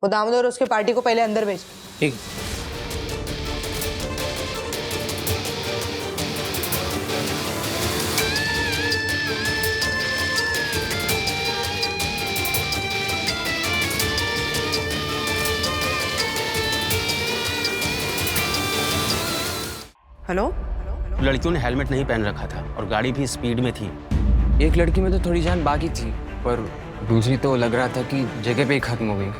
वो दामोदर और उसके पार्टी को पहले अंदर भेज। ठीक। हेलो। लड़कियों ने हेलमेट नहीं पहन रखा था और गाड़ी भी स्पीड में थी। एक लड़की में तो थोड़ी जान बाकी थी, पर दूसरी तो लग रहा था कि जगह पे ही खत्म हो गई।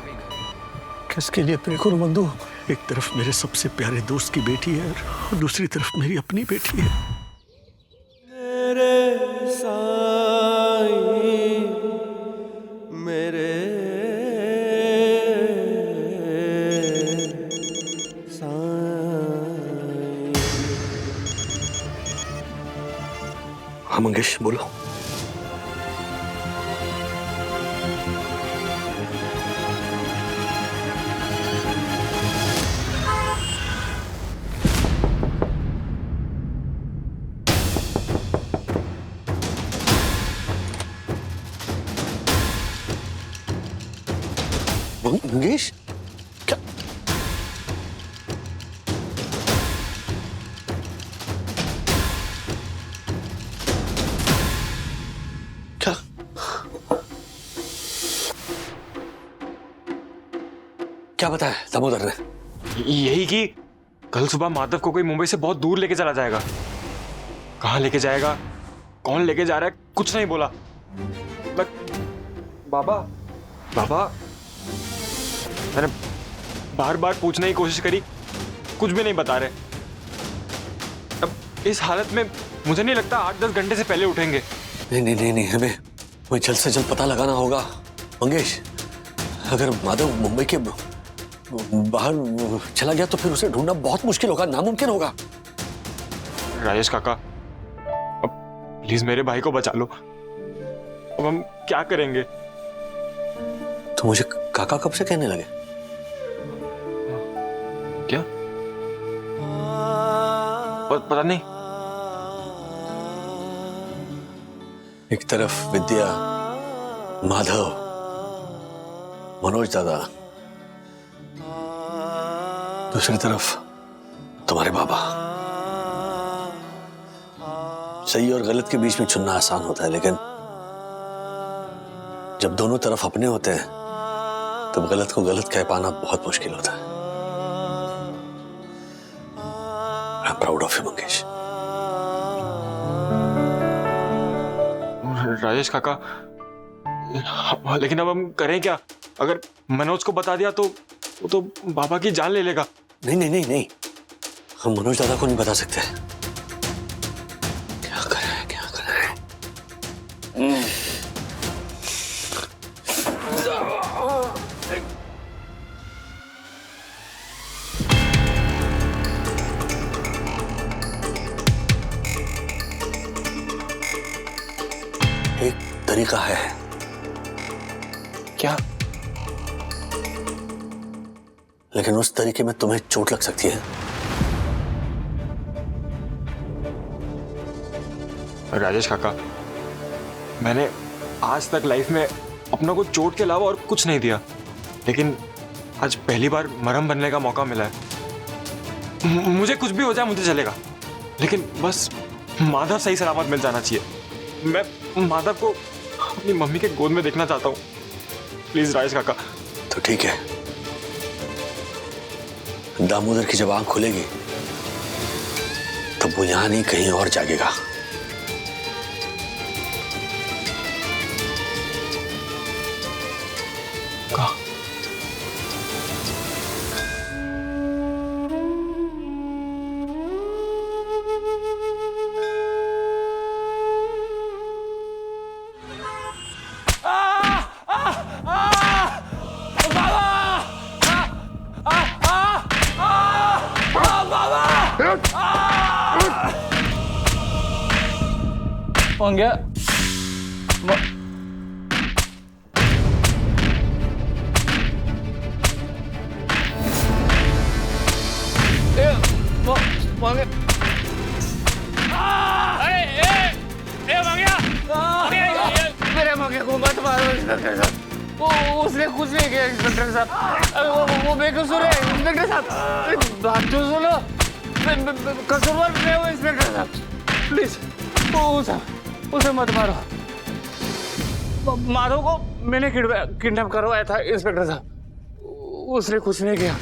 किसके लिए प्रे करूं बंधु? एक तरफ मेरे सबसे प्यारे दोस्त की बेटी है और दूसरी तरफ मेरी अपनी बेटी है। मेरे साईं, मेरे साईं। हाँ मंगेश बोलो। मंगेश क्या? क्या? क्या बताया दामोदर ने? यही कि कल सुबह माधव को कोई मुंबई से बहुत दूर लेके चला जाएगा। कहाँ लेके जाएगा, कौन लेके जा रहा है, कुछ नहीं बोला। बाबा बाबा मैंने बार बार पूछने की कोशिश करी, कुछ भी नहीं बता रहे। अब इस हालत में मुझे नहीं लगता 8-10 घंटे से पहले उठेंगे। नहीं, हमें जल्द से जल्द पता लगाना होगा मंगेश। अगर माधव मुंबई के बाहर चला गया तो फिर उसे ढूंढना बहुत मुश्किल होगा, नामुमकिन होगा। राजेश काका, अब प्लीज मेरे भाई को बचा लो। अब हम क्या करेंगे? तो मुझे काका कब से कहने लगे? क्या? पता नहीं। एक तरफ विद्या, माधव, मनोज दादा, दूसरी तरफ तुम्हारे बाबा। सही और गलत के बीच में चुनना आसान होता है, लेकिन जब दोनों तरफ अपने होते हैं तब गलत को गलत कह पाना बहुत मुश्किल होता है। I am proud of you Mangesh. Rajesh काका, लेकिन अब हम करें क्या? अगर मनोज को बता दिया तो वो तो बाबा की जान ले लेगा। नहीं, हम मनोज दादा को नहीं बता सकते। क्या करें? एक तरीका है। क्या? लेकिन उस तरीके में तुम्हें चोट लग सकती है। राजेश काका, मैंने आज तक लाइफ में अपनों को चोट के अलावा और कुछ नहीं दिया, लेकिन आज पहली बार मरहम बनने का मौका मिला है। मुझे कुछ भी हो जाए मुझे चलेगा, लेकिन बस माधव सही सलामत मिल जाना चाहिए। मैं माधव को अपनी मम्मी के गोद में देखना चाहता हूँ। प्लीज राजेश काका। तो ठीक है, दामोदर की जब आंख खुलेगी तब वो यहां नहीं कहीं और जागेगा। कहाँ? मंग्या मेरे मंगे को मत मारो। वो उसने कुछ नहीं किया इंस्पेक्टर साहब। अरे वो बेकसूर है इंस्पेक्टर साहब। बात तो सुनो, कसूरवार नहीं हो इंस्पेक्टर साहब, प्लीज उसे मत मारो। माधव को मैंने किडनैप करवाया था इंस्पेक्टर साहब, उसने कुछ नहीं किया।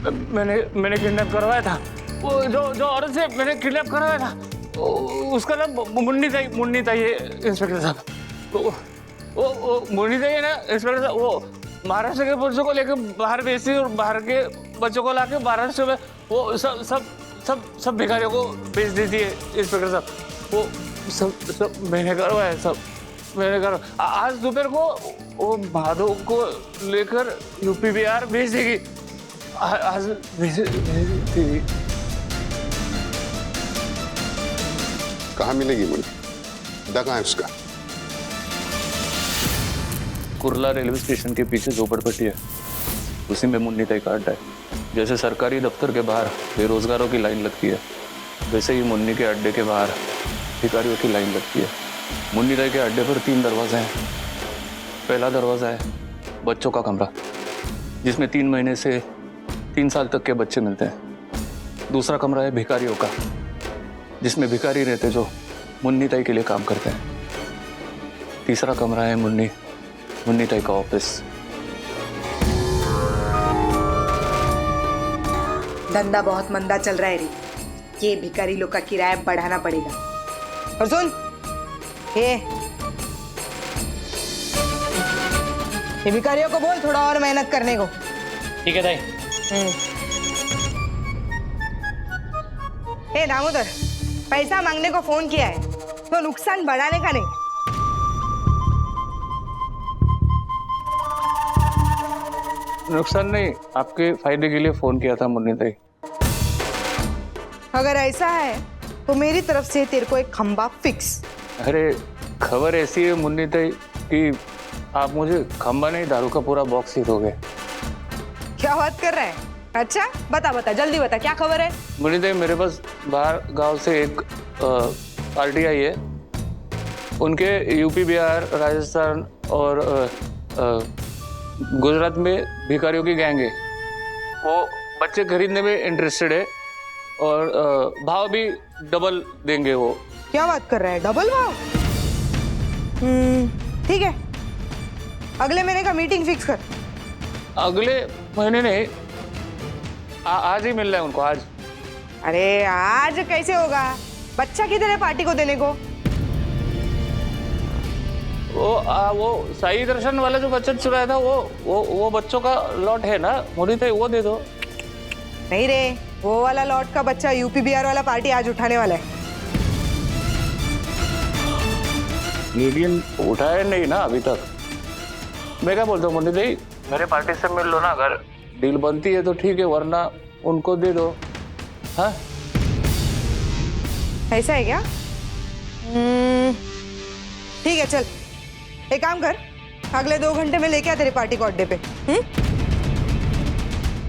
मैंने किडनैप करवाया था। वो जो औरत से मैंने किडनैप करवाया था उसका नाम मुन्नी था ये इंस्पेक्टर साहब। वो मुन्नी था ये ना इंस्पेक्टर साहब। वो महाराष्ट्र के बच्चों को लेकर बाहर भेजती और बाहर के बच्चों को लाके महाराष्ट्र में वो सब भिखारियों को बेच देती है इंस्पेक्टर साहब। वो सब मैंने करवाया, सब मैंने करवाया। आज दोपहर को वो माधव को लेकर यूपी बिहार भेज देगी। आज भेज देगी। कहाँ मिलेगी मुन्नी? अड्डा कहाँ है उसका? कुर्ला रेलवे स्टेशन के पीछे झोपड़पट्टी है, उसी में मुन्नी ताई का अड्डा है। जैसे सरकारी दफ्तर के बाहर बेरोजगारों की लाइन लगती है, वैसे ही मुन्नी के अड्डे के बाहर भिखारियों की लाइन लगती है। मुन्नी ताई के अड्डे पर 3 दरवाजे हैं। पहला दरवाज़ा है बच्चों का कमरा, जिसमें 3 महीने से 3 साल तक के बच्चे मिलते हैं। दूसरा कमरा है भिखारियों का, जिसमें भिखारी रहते जो मुन्नी ताई के लिए काम करते हैं। तीसरा कमरा है मुन्नी ताई का ऑफिस। धंधा बहुत मंदा चल रहा है रे, ये भिखारी लोग का किराया बढ़ाना पड़ेगा। और सुन ये भिखारियों को बोल थोड़ा और मेहनत करने को। ठीक है ताई। हे दामोदर, पैसा मांगने को फोन किया है तो नुकसान बढ़ाने का नहीं। नुकसान नहीं, आपके फायदे के लिए फोन किया था मुन्नी ताई। अगर ऐसा है तो मेरी तरफ से तेरे को एक खंबा फिक्स। अरे खबर ऐसी है मुन्नी ताई कि आप मुझे खंबा नहीं, दारू का पूरा बॉक्स ही दोगे। क्या बात कर रहा है? अच्छा बता जल्दी बता, क्या खबर है? मुन्नी ताई, मेरे पास बाहर गांव से एक पार्टी आई है। उनके यूपी बिहार राजस्थान और गुजरात में भिखारियों की गैंग है। वो बच्चे खरीदने में इंटरेस्टेड है और भाव भी डबल देंगे वो। क्या बात कर रहा है? डबल भाव? ठीक है, अगले महीने का मीटिंग फिक्स कर। अगले महीने नहीं, आज ही मिल रहा है उनको, आज। अरे आज कैसे होगा? बच्चा किधर है पार्टी को देने को? वो साई दर्शन वाला जो बच्चा चुराया था वो बच्चों का लॉट है ना मुन्नी ताई, वो दे दो। नहीं रे, वो वाला लॉट का बच्चा यूपी बिहार वाला पार्टी आज उठाने वाला है। मीडियम उठाया नहीं ना अभी तक। मैं क्या बोलता हूँ मुन्नी ताई, मेरे पार्टी से मिल लो ना, अगर डील बनती है तो ठीक है, वरना उनको दे दो। हाँ ऐसा है क्या? ठीक है, चल एक काम कर, अगले 2 घंटे में लेके आ तेरी पार्टी को अड्डे पे।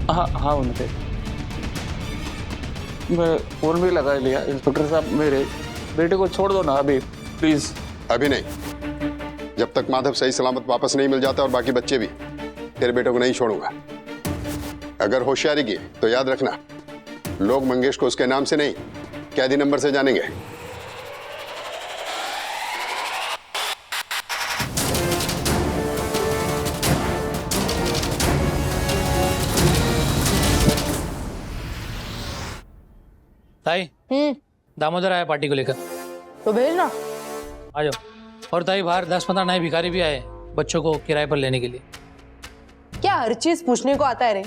हाँ मुन्नी ताई, मैं फोन भी लगा लिया। इंस्पेक्टर साहब, मेरे बेटे को छोड़ दो ना अभी, प्लीज। अभी नहीं, जब तक माधव सही सलामत वापस नहीं मिल जाता, और बाकी बच्चे भी, तेरे बेटे को नहीं छोड़ूंगा। अगर होशियारी की तो याद रखना, लोग मंगेश को उसके नाम से नहीं, कैदी नंबर से जानेंगे। ताई दामोदर आया पार्टी को लेकर, तो भेजना। आ जाओ। और ताई बाहर 10-15 नए भिखारी भी आए बच्चों को किराए पर लेने के लिए। क्या हर चीज पूछने को आता है रे?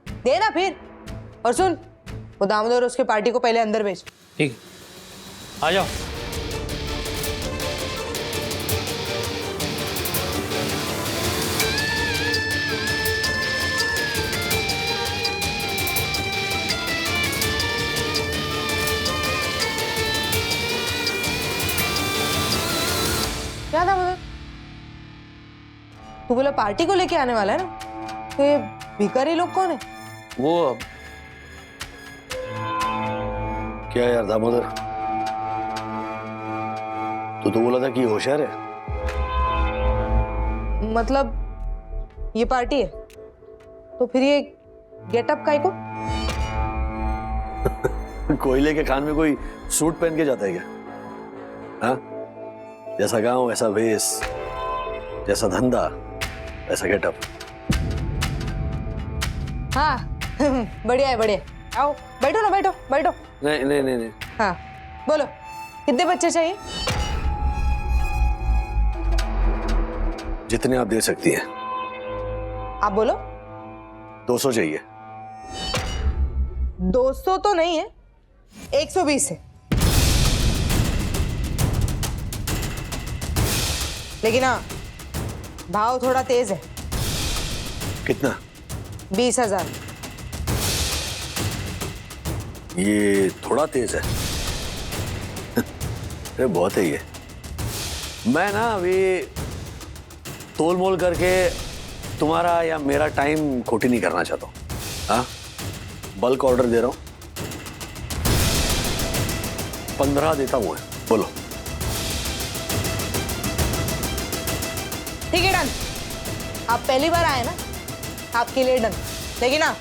देना फिर। और सुन, वो दामोदर और उसके पार्टी को पहले अंदर भेज। ठीक है, आ जाओ। क्या दामोदर, तू बोला पार्टी को लेके आने वाला है ना? तो ये भिखारी लोग कौन है? वो क्या यार दामोदर, तू तो बोला था कि होशियार है। मतलब ये पार्टी है तो फिर ये गेटअप काय को? कोयले के खान में कोई सूट पहन के जाता है क्या? हाँ, जैसा गांव वैसा भेस, जैसा धंधा वैसा गेटअप। हाँ बढ़िया है, बढ़िया। आओ बैठो ना, बैठो बैठो। नहीं नहीं नहीं नहीं, हाँ बोलो, कितने बच्चे चाहिए? जितने आप दे सकती हैं। आप बोलो। 200 चाहिए। 200 तो नहीं है, 120 है। लेकिन हाँ, भाव थोड़ा तेज है। कितना? 20,000। ये थोड़ा तेज है। अरे बहुत है ये। मैं ना अभी तोल मोल करके तुम्हारा या मेरा टाइम खोटी नहीं करना चाहता हूँ। हाँ, बल्क ऑर्डर दे रहा हूँ। 15 देता हूँ। बोलो। ठीक है, डन। आप पहली बार आए ना, आपके लिए डन। लेकिन हाँ,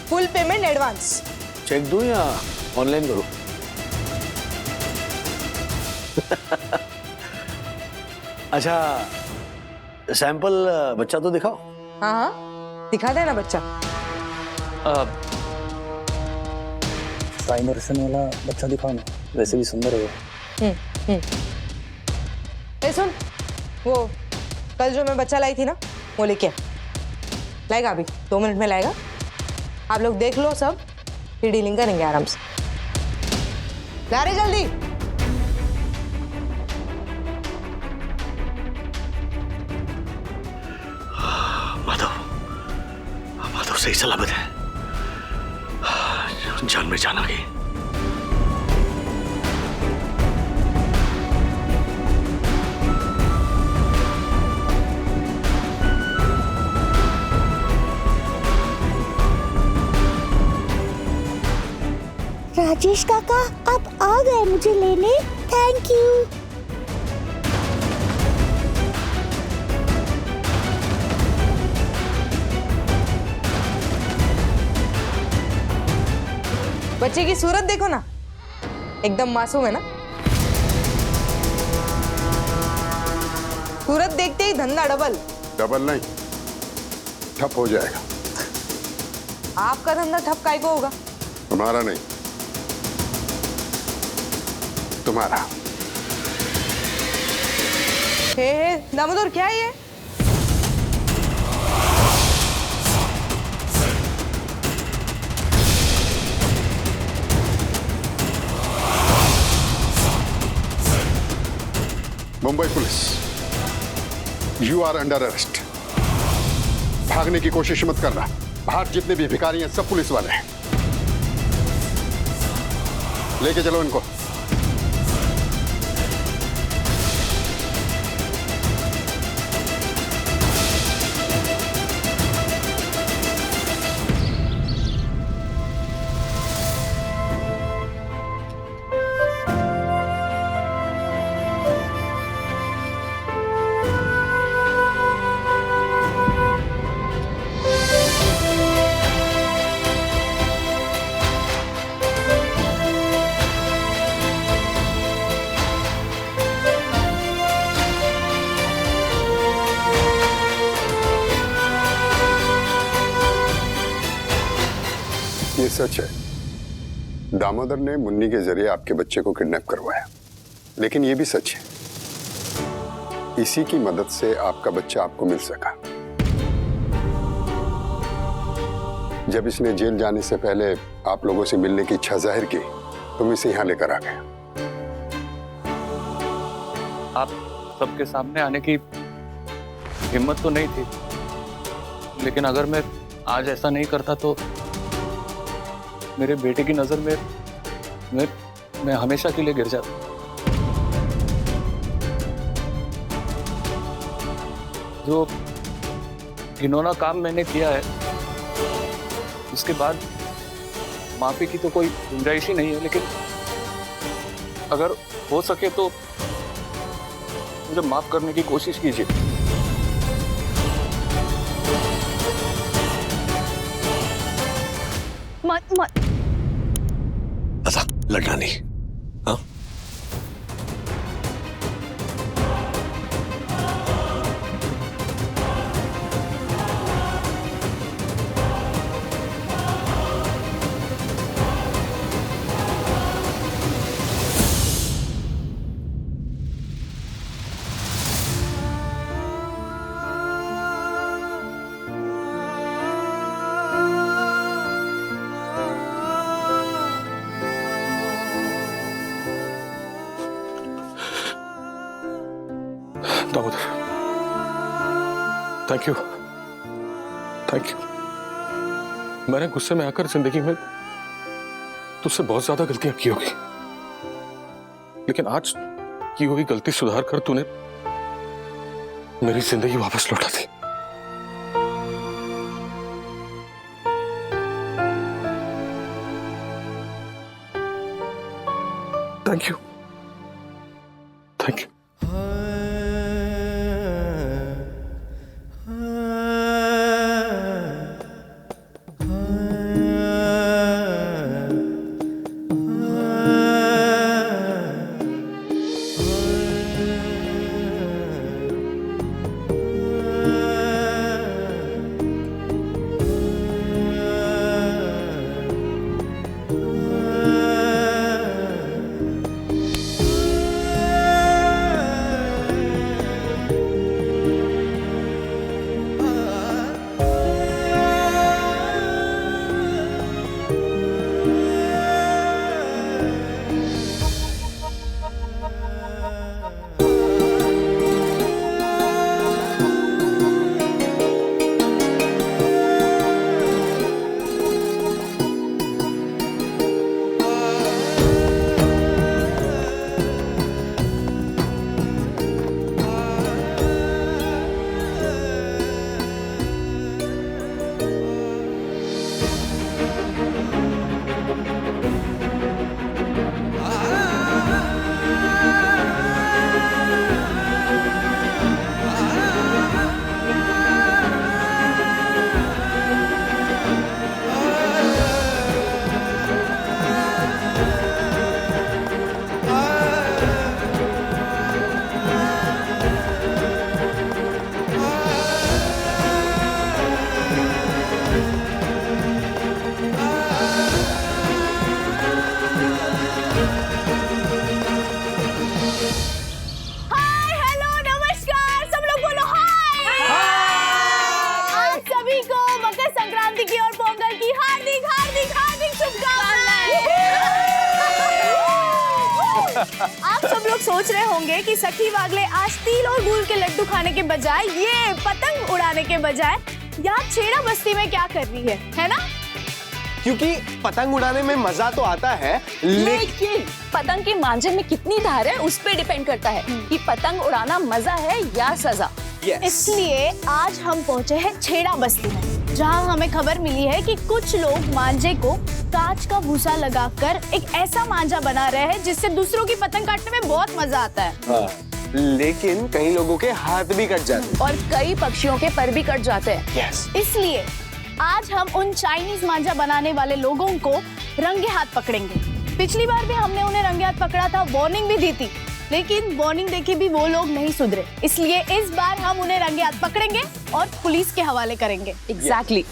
फुल पेमेंट एडवांस। चेक दूं या ऑनलाइन करूं? अच्छा, सैंपल बच्चा तो दिखाओ। हाँ हाँ, दिखा देना बच्चा। प्राइमर्सन वाला बच्चा दिखाओ ना, वैसे भी सुंदर है। ए सुन, वो कल जो मैं बच्चा लाई थी ना, वो लेके आ। लाएगा अभी 2 मिनट में लाएगा। आप लोग देख लो सब, फिर डीलिंग करेंगे आराम से। ला रहे जल्दी। माधव सही सलामत है। जान में जान आ गई। राजेश काका, आप आ गए मुझे लेने। Thank you. बच्चे की सूरत देखो ना, एकदम मासूम है ना। सूरत देखते ही धंधा डबल। डबल नहीं, ठप हो जाएगा। आपका धंधा ठप काय को होगा? हमारा नहीं, तुम्हारा। हे दामोदर, क्या है ये? Mumbai police, you are under arrest. भागने की कोशिश मत करना। बाहर जितने भी भिखारी हैं सब पुलिस वाले हैं। लेके चलो इनको। ये सच है, दामोदर ने मुन्नी के जरिए आपके बच्चे को किडनैप करवाया। लेकिन ये भी सच है, इसी की मदद से आपका बच्चा आपको मिल सका। जब इसने जेल जाने से पहले आप लोगों से मिलने की इच्छा जाहिर की, तुम इसे यहां लेकर आ गए। आप सबके सामने आने की हिम्मत तो नहीं थी, लेकिन अगर मैं आज ऐसा नहीं करता तो मेरे बेटे की नजर में मैं हमेशा के लिए गिर जाता। जो घिनौना काम मैंने किया है, उसके बाद माफी की तो कोई गुंजाइश ही नहीं है। लेकिन अगर हो सके तो मुझे माफ करने की कोशिश कीजिए। मत मत। ऐसा लड़ना नहीं, हाँ? Dawood, thank you, thank you. मैंने गुस्से में आकर जिंदगी में तुझसे बहुत ज्यादा गलतियां की होगी, लेकिन आज की हुई गलती सुधार कर तूने मेरी जिंदगी वापस लौटा दी। Thank you, thank you. आप सब लोग सोच रहे होंगे कि सखी वागले आज तिल और गुड़ के लड्डू खाने के बजाय ये पतंग उड़ाने के बजाय यहाँ छेड़ा बस्ती में क्या कर रही है ना? क्योंकि पतंग उड़ाने में मजा तो आता है, लेकिन पतंग के मांझे में कितनी धार है उस पे डिपेंड करता है कि पतंग उड़ाना मजा है या सजा। इसलिए आज हम पहुँचे हैं छेड़ा बस्ती में, जहाँ हमें खबर मिली है कि कुछ लोग मांझे को कांच का भूसा लगाकर एक ऐसा मांझा बना रहे हैं जिससे दूसरों की पतंग काटने में बहुत मजा आता है। हाँ, लेकिन कई लोगों के हाथ भी कट जाते हैं और कई पक्षियों के पर भी कट जाते हैं। इसलिए आज हम उन चाइनीज मांझा बनाने वाले लोगों को रंगे हाथ पकड़ेंगे। पिछली बार भी हमने उन्हें रंगे हाथ पकड़ा था, वार्निंग भी दी थी, लेकिन वार्निंग देके भी वो लोग नहीं सुधरे। इसलिए इस बार हम उन्हें रंगे हाथ पकड़ेंगे और पुलिस के हवाले करेंगे। एग्जैक्टली।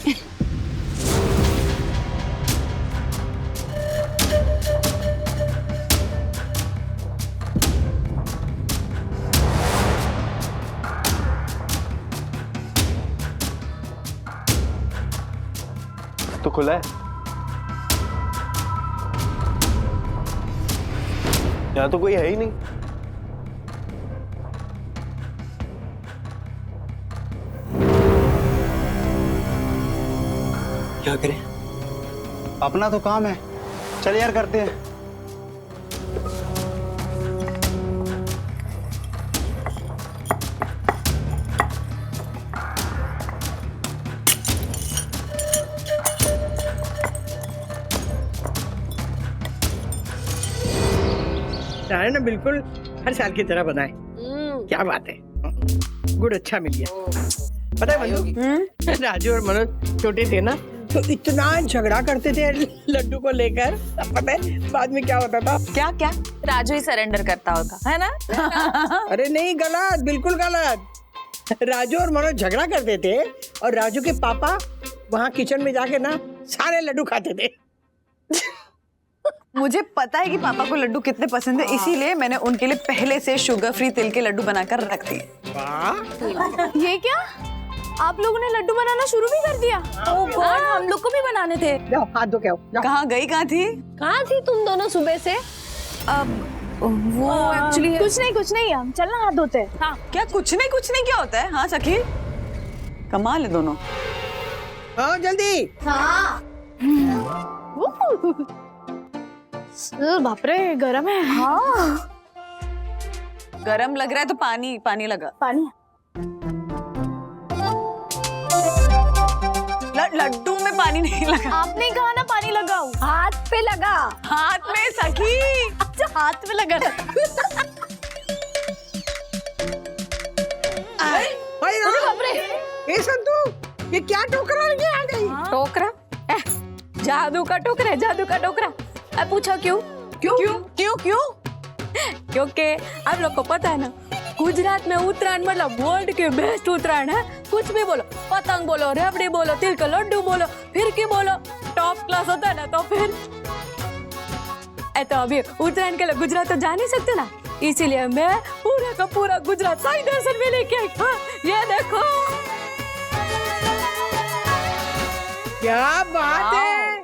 तो खुला है, यहाँ तो कोई है ही नहीं। क्या करें, अपना तो काम है, चल यार करते हैं। चाय ना बिल्कुल हर साल की तरह बनाए। क्या बात है, गुड़ अच्छा मिल गया। पता है बंधु, राजू और मनोज छोटे थे ना तो इतना झगड़ा करते थे लड्डू को लेकर, अब पता है बाद में क्या होता था? क्या क्या राजू ही सरेंडर करता होता है ना? अरे नहीं, गलत, बिल्कुल गलत। राजू और मनोज झगड़ा करते थे और राजू के पापा वहाँ किचन में जाके ना सारे लड्डू खाते थे। मुझे पता है कि पापा को लड्डू कितने पसंद है, इसीलिए मैंने उनके लिए पहले से शुगर फ्री तिल के लड्डू बनाकर रख दिए। ये क्या, आप लोगों ने लड्डू बनाना शुरू भी कर दिया? ओह गॉड, हम लोग को भी बनाने थे। जाओ हाथ धो के आओ। कहाँ गई, कहाँ थी? कहाँ थी तुम दोनों सुबह से? वो एक्चुअली कुछ नहीं हम चलना हाथ धोते हैं। हाँ क्या कुछ नहीं क्या होता है? हाँ सखी, कमाल है दोनों। हाँ जल्दी। हाँ। बाप रे गरम है। हाँ गरम लग रहा है तो पानी लगा। पानी लड्डू में पानी नहीं लगा। आपने कहा ना पानी लगाओ। हाथ पे लगा। हाथ में सखी। अच्छा हाथ में लगा। ए संतू, ये क्या टोकरा लेके आ गई? टोकरा? जादू का टोकरा, जादू का टोकरा। अब पूछो क्यों? क्योंकि आप लोग को पता है ना, गुजरात में उत्तरायण मतलब वर्ल्ड के बेस्ट उत्तरायण है। कुछ भी बोलो, पतंग बोलो, रेवड़ी बोलो, तिल का लड्डू बोलो, फिरकी बोलो, टॉप क्लास होता है ना। तो फिर तो अभी उत्तरायण के लिए गुजरात तो जा नहीं सकते ना, इसीलिए मैं पूरा का पूरा गुजरात साई दर्शन में लेके आई। हाँ, ये देखो क्या बात है।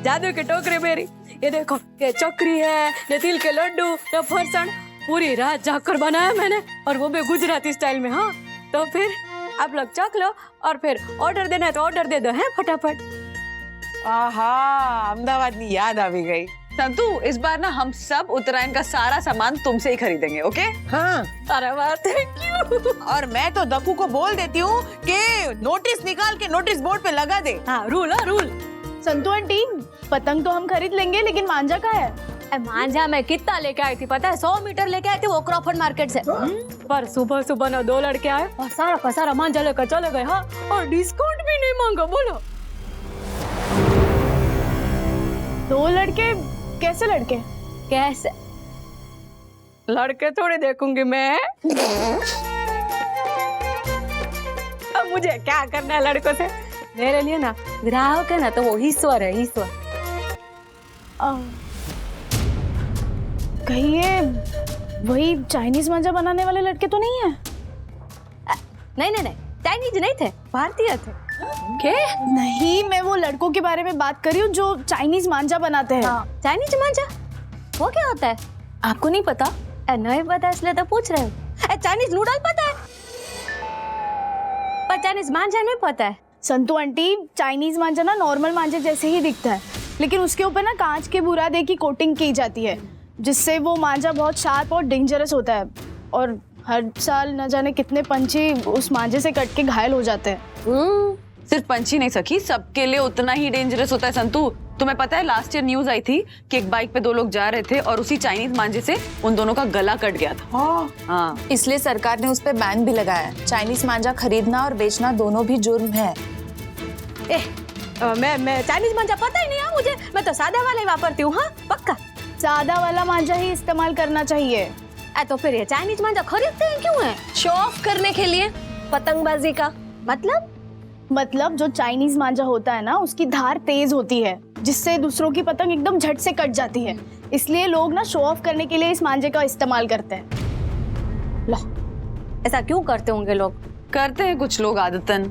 जादू की टोकरी मेरी, ये देखो, ये चक्री है, ये तिल के लड्डू, ये फरसाण, पूरी रात जाकर बनाया मैंने, और वो भी गुजराती स्टाइल में। हाँ तो फिर आप लोग चख लो और फिर ऑर्डर देना है तो ऑर्डर दे दो है फटाफट। आहा, अहमदाबाद की याद आ भी गई। संतू, इस बार ना हम सब उत्तरायण का सारा सामान तुमसे ही खरीदेंगे, ओके? हाँ। अरे वाह, थैंक यू। और मैं तो दक्कू को बोल देती हूँ कि नोटिस निकाल के नोटिस बोर्ड पे लगा दे। हाँ रूल। संतू आंटी, पतंग तो हम खरीद लेंगे, लेकिन मांझा कहाँ है? मांझा मैं कितना लेके आई थी पता है? 100 मीटर लेके आई थी वो क्रॉफर्ड मार्केट से। पर सुबह ना 2 लड़के आए और सारा का सारा मांझा लेकर चले गए। हाँ, और डिस्काउंट भी नहीं मांगा। बोलो 2 लड़के? कैसे लड़के? कैसे लड़के थोड़ी देखूंगी मैं। अब मुझे क्या करना है लड़कों से? मेरे लिए ना ग्राहक है ना, तो वो ईश्वर है, ईश्वर। कहीं ये वही चाइनीज मांझा बनाने वाले लड़के तो नहीं है? नहीं, चाइनीज नहीं थे, भारतीय थे। क्या? नहीं, मैं वो लड़कों के बारे में बात कर रही हूँ जो चाइनीज मांझा बनाते हैं। हाँ, चाइनीज मांझा वो क्या होता है? आपको नहीं पता? नहीं पता, इसलिए तो पूछ रहे हो। चाइनीज नूडल पता है, पर चाइनीज मांझा नहीं पता है। संतू आंटी, चाइनीज मांझा ना नॉर्मल मांझे जैसे ही दिखता है, लेकिन उसके ऊपर ना कांच के बुरादे की कोटिंग की जाती है, जिससे वो मांझा बहुत शार्प और डेंजरस होता है। और हर साल न जाने कितने पंछी उस मांझे से कट के घायल हो जाते हैं। सिर्फ पंछी नहीं सखी, सबके लिए उतना ही डेंजरस होता है। संतू, तुम्हें पता है लास्ट ईयर न्यूज आई थी कि एक बाइक पे 2 लोग जा रहे थे और उसी चाइनीज मांझे से उन दोनों का गला कट गया था। हाँ। इसलिए सरकार ने उस पे बैन भी लगाया है। चाइनीज मांझा खरीदना और बेचना दोनों भी जुर्म है। मैं चाइनीज मांझा पता ही नहीं है मुझे, मैं तो सादा वाला ही वापरती हूँ। हाँ पक्का सादा वाला मांझा ही इस्तेमाल करना चाहिए। तो फिर ये चाइनीज मांझा खरीदते हैं क्यों है? शो ऑफ करने के लिए, पतंगबाजी का मतलब जो चाइनीज मांझा होता है ना, उसकी धार तेज होती है, जिससे दूसरों की पतंग एकदम झट से कट जाती है। इसलिए लोग ना शो ऑफ करने के लिए इस मांझे का इस्तेमाल करते हैं। लो, ऐसा क्यों करते होंगे लोग? करते हैं कुछ लोग आदतन।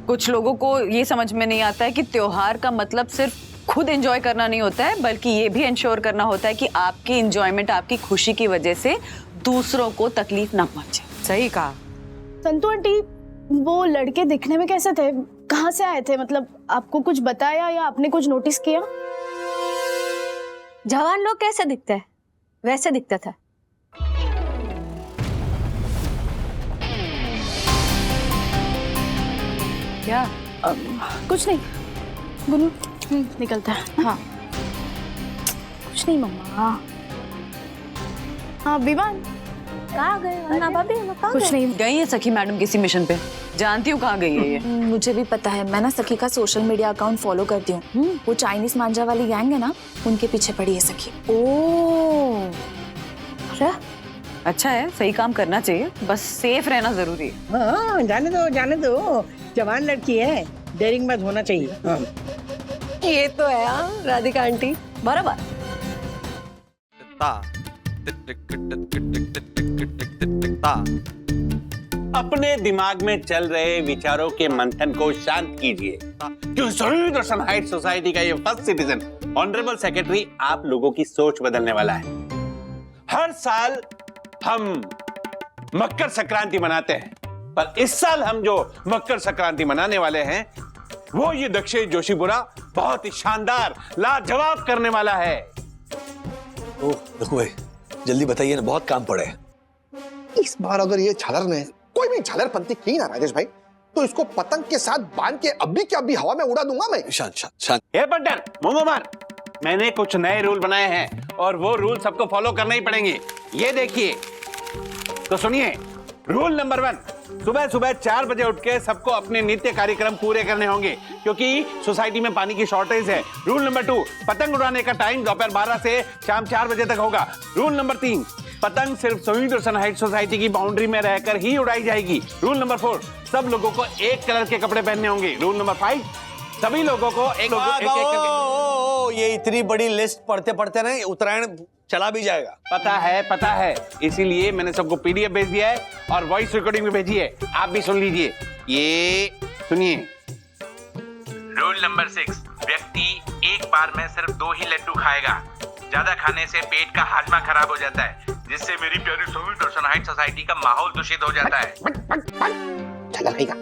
कुछ लोगों को ये समझ में नहीं आता है कि त्योहार का मतलब सिर्फ खुद एंजॉय करना नहीं होता है, बल्कि ये भी इंश्योर करना होता है कि आपकी एंजॉयमेंट, आपकी खुशी की वजह से दूसरों को तकलीफ ना पहुंचे। सही कहा। संतू आंटी, वो लड़के दिखने में कैसे थे? कहाँ से आए थे? मतलब आपको कुछ बताया या आपने कुछ नोटिस किया? जवान लोग कैसे दिखते हैं वैसे दिखता था। क्या? कुछ नहीं गुनू, निकलता है। हाँ कुछ नहीं मम्मा। हाँ विवान, कहाँ गए? कुछ नहीं गई है सखी मैडम किसी मिशन पे। जानती हूँ कहाँ गई है ये। मुझे भी पता है, मैं ना सखी का सोशल मीडिया अकाउंट फॉलो करती हूँ। वो चाइनीज मांझा वाली गैंग है ना, उनके पीछे पड़ी है सखी। ओह, अच्छा है, सही काम करना चाहिए, बस सेफ रहना जरूरी है। हाँ, जाने दो, जवान लड़की है, डेयरिंग मत होना चाहिए। हाँ। ये तो है हाँ, राधिका आंटी बराबर। अपने दिमाग में चल रहे विचारों के मंथन को शांत कीजिए, क्योंकि सुदर्शन हाइट सोसाइटी का ये फर्स्ट सिटीजन ऑनरेबल सेक्रेटरी आप लोगों की सोच बदलने वाला है। हर साल हम मकर संक्रांति मनाते हैं, पर इस साल हम जो मकर संक्रांति मनाने वाले हैं वो ये दक्षिण जोशीपुरा बहुत ही शानदार लाजवाब करने वाला है। ओह देखो भाई, जल्दी बताइए ना, बहुत काम पड़े। इस बार अगर ये झालर ने कोई भी झालरपंती की ना राजेश भाई, तो इसको पतंग के साथ बांध के अभी के अभी हवा में उड़ा दूंगा मैं। शांत शांत शांत। हे बंटन, मोमो मार, मैंने कुछ नए रूल बनाए हैं और वो रूल सबको फॉलो करने ही पड़ेंगे। ये देखिए, तो सुनिए। रूल नंबर 1, सुबह सुबह 4 बजे उठ के सबको अपने नित्य कार्यक्रम पूरे करने होंगे, क्योंकि सोसाइटी में पानी की शॉर्टेज है। रूल नंबर 2, पतंग उड़ाने का टाइम दोपहर 12 से शाम 4 बजे तक होगा। रूल नंबर 3, पतंग सिर्फ सुदर्शन हाइट सोसाइटी की बाउंड्री में रहकर ही उड़ाई जाएगी। रूल नंबर 4, सब लोगों को एक कलर के कपड़े पहनने होंगे। रूल नंबर 5, सभी लोगों को एक ये इतनी बड़ी लिस्ट पढ़ते पढ़ते ना उत्तरायण चला भी जाएगा। पता है, इसीलिए मैंने सबको पीडीएफ भेज दिया है और वॉइस रिकॉर्डिंग भी भेजी है, आप भी सुन लीजिए। ये सुनिए। रूल नंबर 6, व्यक्ति एक बार में सिर्फ 2 ही लड्डू खाएगा। ज्यादा खाने से पेट का हाजमा खराब हो जाता है, जिससे मेरी प्यारी सुदर्शन हाइट सोसाइटी का माहौल दूषित हो जाता है। चला रहेगा।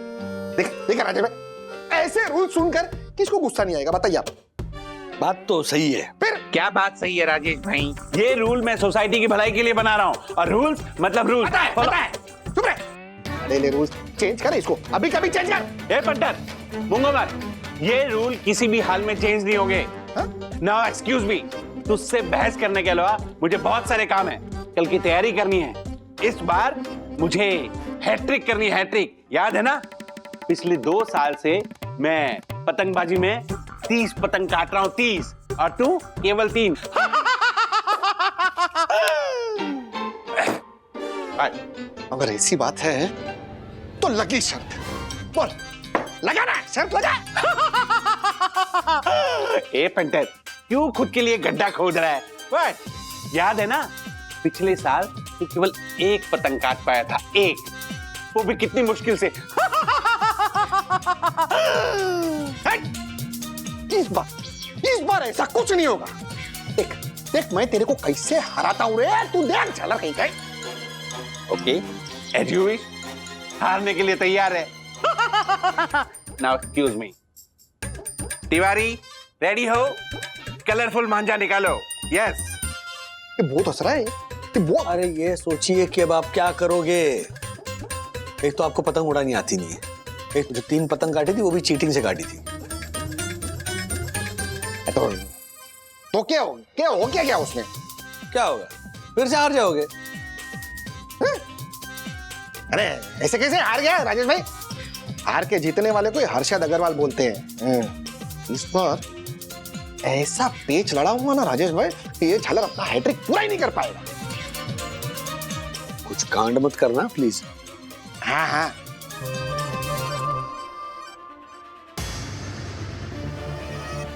देख राजेश भाई, ऐसे रूल सुनकर किसको गुस्सा नहीं आएगा बताइए आप। बात तो सही है। फिर क्या बात सही है राजेश भाई? ये रूल मैं सोसाइटी की भलाई के लिए बना रहा हूँ, और रूल्स मतलब रूल्स। पता है। चुप रहे। अरे ले रूल्स चेंज कर इसको, अभी कभी चेंज कर। ए पंटर, मुंगो मत, ये रूल किसी भी हाल में चेंज नहीं होंगे। नाउ एक्सक्यूज मी, तुझसे बहस करने के अलावा मुझे बहुत सारे काम है। कल की तैयारी करनी है। इस बार मुझे हैट्रिक करनी है, हैट्रिक। याद है ना, पिछले 2 साल से मैं पतंगबाजी में 30 पतंग काट रहा हूं, 30, और तू केवल 3। अगर ऐसी बात है तो लगी शर्त। बोल, लगा ना, शर्त लगा। ए पंटर, क्यों खुद के लिए गड्ढा खोद रहा है? बस याद है ना, पिछले साल तू केवल 1 पतंग काट पाया था, 1, वो भी कितनी मुश्किल से। इस बार ऐसा कुछ नहीं होगा। देख मैं तेरे को कैसे हराता हूं रे, तू देख चला कहीं का। ओके, एज यू विश, हारने के लिए तैयार है। Now excuse me, Tiwari ready हो? कलरफुल मांझा निकालो। यस। ये बहुत हंस रहा है। अरे ये सोचिए कि अब आप क्या करोगे। एक तो आपको पतंग उड़ानी आती नहीं है, एक जो 3 पतंग काटी थी वो भी चीटिंग से काटी थी। तो क्या हो उसमें? क्या होगा? फिर से हार जाओगे। अरे ऐसे कैसे हार गया राजेश भाई? हार के जीतने वाले को हर्षद अग्रवाल बोलते हैं। इस बार ऐसा पेच लड़ा हुआ ना राजेश भाई कि ये झालर अपना हैट्रिक पूरा ही नहीं कर पाएगा। कुछ कांड मत करना प्लीज। हाँ।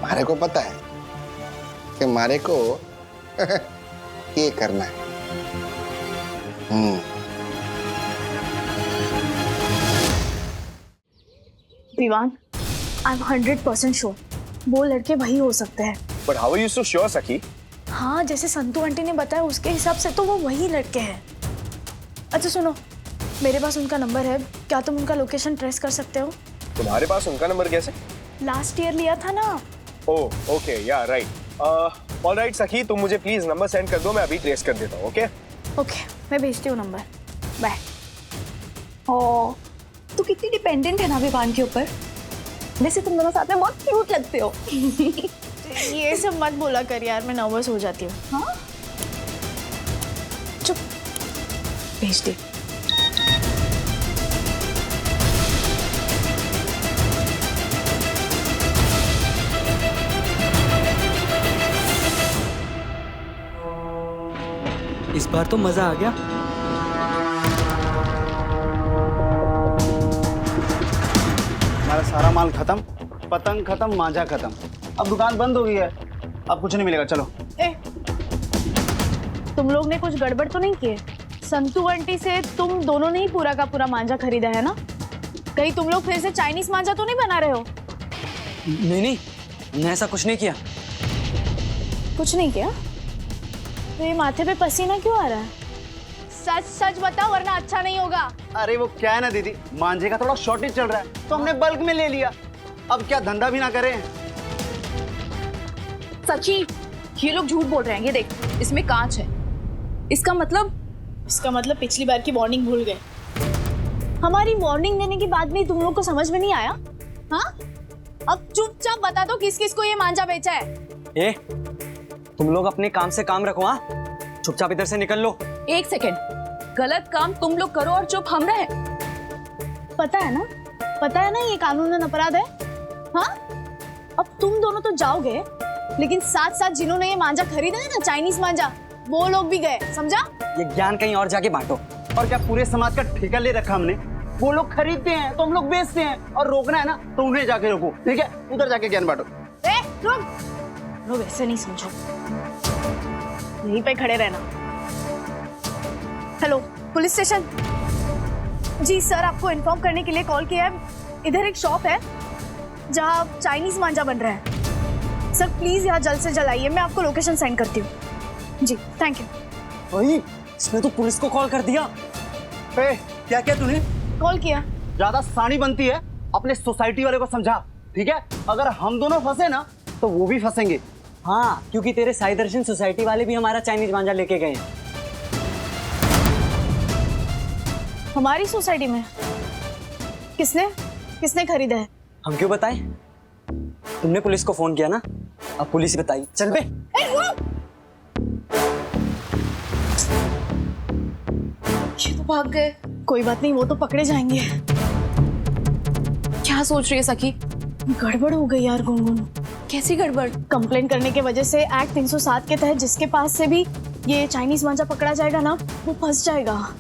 मारे को पता है कि मारे को ये करना है। विवान, आई एम 100% श्योर वो लड़के वही हो सकते हैं। But how are you so sure, सखी? हाँ, जैसे संतू आंटी ने बताया उसके हिसाब से तो वो वही लड़के हैं। अच्छा सुनो, मेरे पास उनका नंबर है, क्या तुम उनका लोकेशन ट्रेस कर सकते हो? तुम्हारे पास उनका नंबर कैसे? लास्ट ईयर लिया था ना। ओह ओके, या राइट। ऑलराइट सखी, तुम मुझे प्लीज नंबर सेंड कर दो, मैं अभी ट्रेस कर देता हूँ। ओके, मैं भेजती हूँ नंबर। बाय। ओ, तू कितनी डिपेंडेंट है ना विवान के ऊपर। वैसे तुम दोनों साथ में बहुत क्यूट लगते हो। ये सब मत बोला कर यार, मैं नर्वस हो जाती हूँ। हाँ? चुप, भेज दे। बार तो मजा आ गया। हमारा सारा माल खत्म, पतंग खत्म, मांझा खत्म। अब दुकान बंद हो गई है, अब कुछ नहीं मिलेगा। चलो। तुम लोग ने कुछ गड़बड़ तो नहीं किए? संतू आंटी से तुम दोनों ने ही पूरा का पूरा मांझा खरीदा है ना? कहीं तुम लोग फिर से चाइनीज मांझा तो नहीं बना रहे हो? नहीं, हमने ऐसा कुछ नहीं किया। कुछ नहीं किया? तो ये माथे पे पसीना क्यों आ रहा है? सच सच बताओ वरना अच्छा नहीं होगा। अरे वो क्या है ना दीदी, मांझे का थोड़ा शॉर्टेज चल रहा है तो हमने बल्क में ले लिया। अब क्या धंधा भी ना करें? सची, ये लोग झूठ बोल रहे हैं। ये देख, इसमें कांच है। इसका मतलब पिछली बार की वार्निंग भूल गए। हमारी वार्निंग देने के बाद भी तुम लोग को समझ में नहीं आया? हाँ, अब चुपचाप बता दो किस किस को ये मांझा बेचा है। तुम लोग अपने काम से काम रखो। हाँ, चुपचाप इधर से निकल लो। एक सेकेंड, गलत काम तुम लोग करो और चुप हम रहे। पता है ना ये कानूनन अपराध है। हाँ, अब तुम दोनों तो जाओगे, लेकिन साथ साथ जिन्होंने ये मांझा खरीदा है ना, चाइनीज मांझा, वो लोग भी गए, समझा? ये ज्ञान कहीं और जाके बांटो। और क्या पूरे समाज का ठेका ले रखा हमने? वो लोग खरीदते हैं तो हम लोग बेचते हैं, और रोकना है ना तो उन्हें जाके रोको। ठीक है, उधर जाके ज्ञान बांटो। रुक, ऐसे नहीं समझो, यहीं पे खड़े रहना। Hello, police station. जी सर, आपको इन्फॉर्म करने के लिए कॉल किया है। इधर एक शॉप है जहाँ चाइनीज मांझा बन रहा है। सर प्लीज यहाँ जल्द से जल्द आइए, मैं आपको लोकेशन सेंड करती हूँ। जी थैंक यू। वही, इसने तो पुलिस को कॉल कर दिया। क्या क्या तूने कॉल किया? ज्यादा सानी बनती है, अपने सोसाइटी वाले को समझा। ठीक है, अगर हम दोनों फंसे ना तो वो भी फंसेंगे। हाँ, क्योंकि तेरे साई दर्शन सोसाइटी वाले भी हमारा चाइनीज मांझा लेके गए हैं। हमारी सोसाइटी में किसने खरीदा है? हम क्यों बताएं? तुमने पुलिस को फोन किया ना, अब पुलिस बताई। चल बे। ये तो भाग गए। कोई बात नहीं, वो तो पकड़े जाएंगे। क्या सोच रही है सखी? गड़बड़ हो गई यार गुनगुन। कैसी गड़बड़? कंप्लेंट करने के वजह से एक्ट 307 के तहत जिसके पास से भी ये चाइनीज मांझा पकड़ा जाएगा ना, वो फंस जाएगा।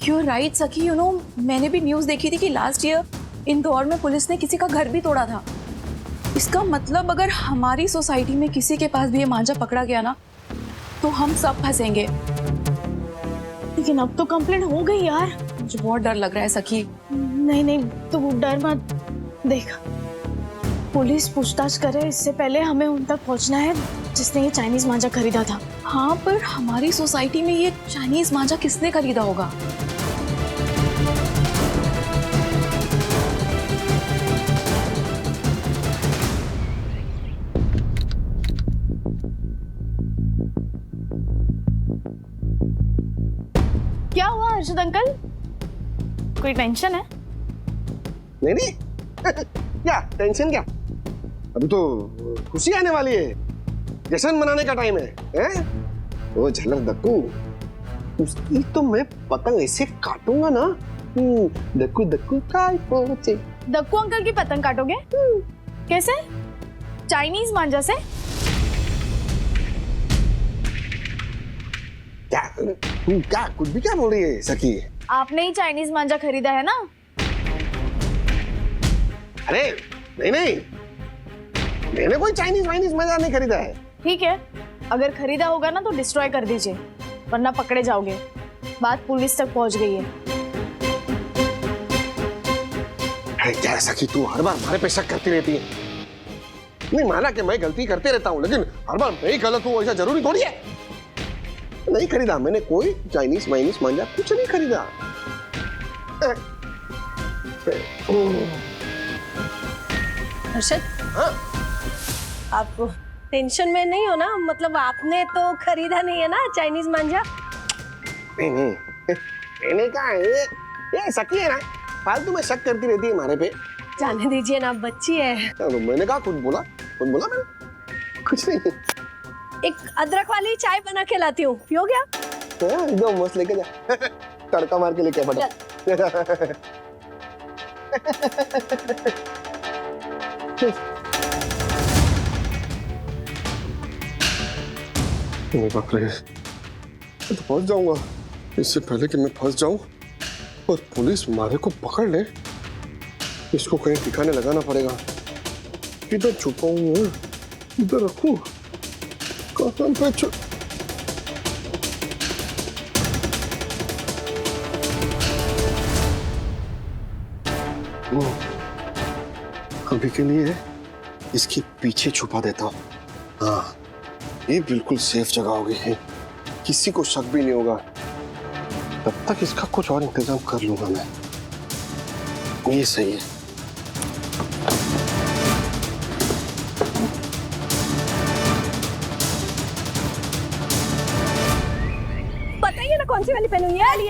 You're right सखी, यू नो मैंने भी न्यूज़ देखी थी कि लास्ट ईयर इंदौर में पुलिस ने किसी का घर भी तोड़ा था। इसका मतलब अगर हमारी सोसाइटी में किसी के पास भी ये मांझा पकड़ा गया ना, तो हम सब फंसेंगे। लेकिन अब तो कंप्लेंट हो गई यार। मुझे बहुत डर लग रहा है सखी। नहीं, तो डर मत। देख, पुलिस पूछताछ करे इससे पहले हमें उन तक पहुंचना है जिसने ये चाइनीज मांझा खरीदा था। हाँ, पर हमारी सोसाइटी में ये चाइनीज मांझा किसने खरीदा होगा? क्या हुआ हर्षद अंकल? कोई टेंशन है? नहीं क्या टेंशन क्या? अभी तो खुशी आने वाली है, जश्न मनाने का टाइम है, हैं? वो झलक दक्कू, उसकी तो मैं पतंग ऐसे काटूंगा ना, दक्कू दक्कू काय पहुंचे। दक्कू अंकल की पतंग काटोगे? कैसे? चाइनीज मांझा से? क्या कुछ भी क्या बोल रही है सखी? आपने ही चाइनीज मांझा खरीदा है ना? अरे नहीं, मैंने कोई चाइनीज मांझा नहीं खरीदा है। ठीक है, अगर खरीदा होगा ना तो डिस्ट्रॉय कर दीजिए, वरना पकड़े जाओगे। बात पुलिस तक पहुंच गई है। अरे क्या सखी, तू हर बार हमारे पे शक करती रहती है। नहीं माना कि मैं गलती करते रहता हूँ, लेकिन हर बार मैं ही गलत हूँ ऐसा जरूरी थोड़ी है। नहीं खरीदा मैंने कोई चाइनीज मांझा, कुछ नहीं खरीदा। हर्षद, हाँ? आप टेंशन में नहीं हो ना? मतलब आपने तो खरीदा नहीं है ना चाइनीज मांझा? नहीं मैंने कहा ये सखी है ना, फालतू में शक करती रहती है हमारे पे। जाने दीजिए ना, बच्ची है। तो मैंने कहा कुछ बोला मैंने? कुछ नहीं। एक अदरक वाली चाय बना के लाती हूँ, पियोगे आप? एकदम मस्त, लेके जा। तड़का मार के लेके फटा। मैं तो फंस जाऊंगा। इससे पहले कि मैं फंस जाऊं और पुलिस मारे को पकड़ ले, इसको कहीं ठिकाने लगाना पड़ेगा। किधर छुपाऊं मैं? इधर रखूं? कहाँ पे अभी के लिए इसके पीछे छुपा देता हूँ। हाँ, ये बिल्कुल सेफ जगह होगी, किसी को शक भी नहीं होगा। तब तक इसका कुछ और इंतजाम कर लूंगा मैं। ये सही है। बताइए ना कौन सी वाली पहनूं? ये वाली,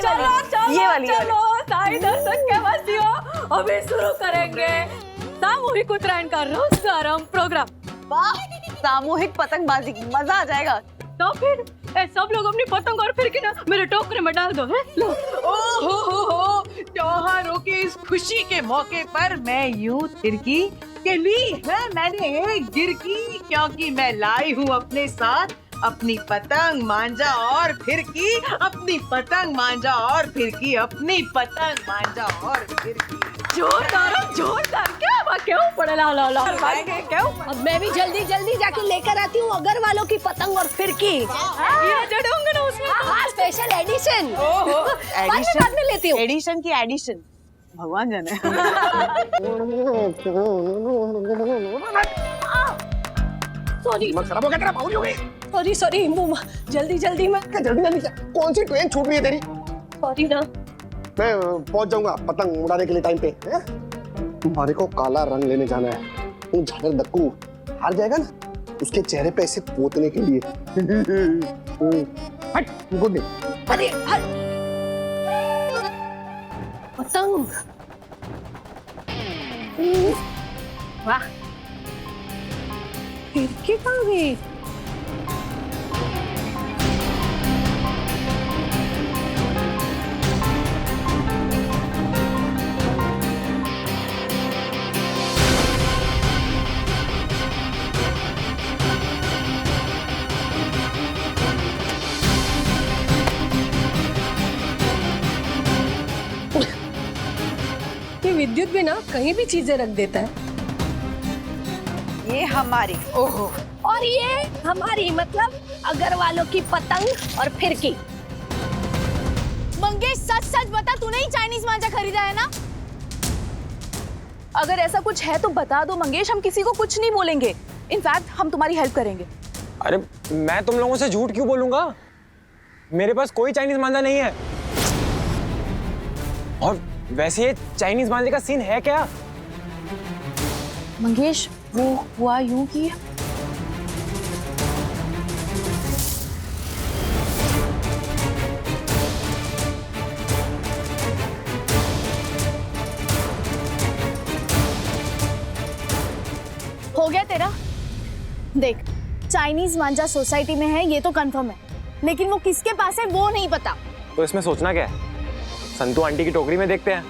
ये वाली। चलो साई दर्शक के वासियों, अभी शुरू करेंगे सामूहिक उत्तरायण का रंगारंग प्रोग्राम। वाह, सामूहिक पतंगबाजी, मजा आ जाएगा। तो फिर सब लोग अपनी पतंग और फिरकी ना मेरे टोकरे में डाल दो। है लो। ओहो, त्योहारों की इस खुशी के मौके पर मैं यूं फिरकी के ली है मैंने एक गिरकी, क्योंकि मैं लाई हूँ अपने साथ अपनी पतंग मांझा और फिरकी, अपनी पतंग मांझा और फिरकी, अपनी पतंग मांझा और फिरकी। जोरदार जोरदार, क्या बात, क्यों पड़ा ला ला ला क्यों? अब मैं भी जल्दी जल्दी जाके लेकर आती हूँ अगर वालों की पतंग और फिरकी। ये जड़ूंगा ना उसमें। हाँ, स्पेशल एडिशन। एडिशन में लेती हूँ। एडिशन की एडिशन, भगवान जाने। सॉरी, खराब हो गया तेरा, बाउल हो गई। सॉरी सॉरी, जल्दी जल्दी में। जल्दी जल्दी कौन सी ट्रेन छूट रही है तेरी? सॉरी ना। मैं पहुंच जाऊंगा पतंग उड़ाने के लिए टाइम पे। तुम्हारे को काला रंग लेने जाना है। वो झागर दक्कू हार जाएगा ना, उसके चेहरे पे ऐसे पोतने के लिए। हट, गुड नहीं। अरे हट। पतंग। वाह, फिरकी कहाँ गई? विद्युत भी ना कहीं भी चीजें रख देता है। ये हमारी, ओहो, और ये हमारी, मतलब अगर वालों की पतंग और फिरकी। मंगेश सच सच बता, तूने ही चाइनीज मांझा खरीदा है ना? अगर ऐसा कुछ है तो बता दो मंगेश, हम किसी को कुछ नहीं बोलेंगे। इनफैक्ट हम तुम्हारी हेल्प करेंगे। अरे मैं तुम लोगों से झूठ क्यों बोलूंगा? मेरे पास कोई चाइनीज मांझा नहीं है। और वैसे ये चाइनीज मांझे का सीन है क्या? मंगेश, वो हुआ यूं कि हो गया तेरा। देख, चाइनीज मांझा सोसाइटी में है ये तो कंफर्म है, लेकिन वो किसके पास है वो नहीं पता। तो इसमें सोचना क्या है? संतू आंटी की टोकरी में देखते हैं,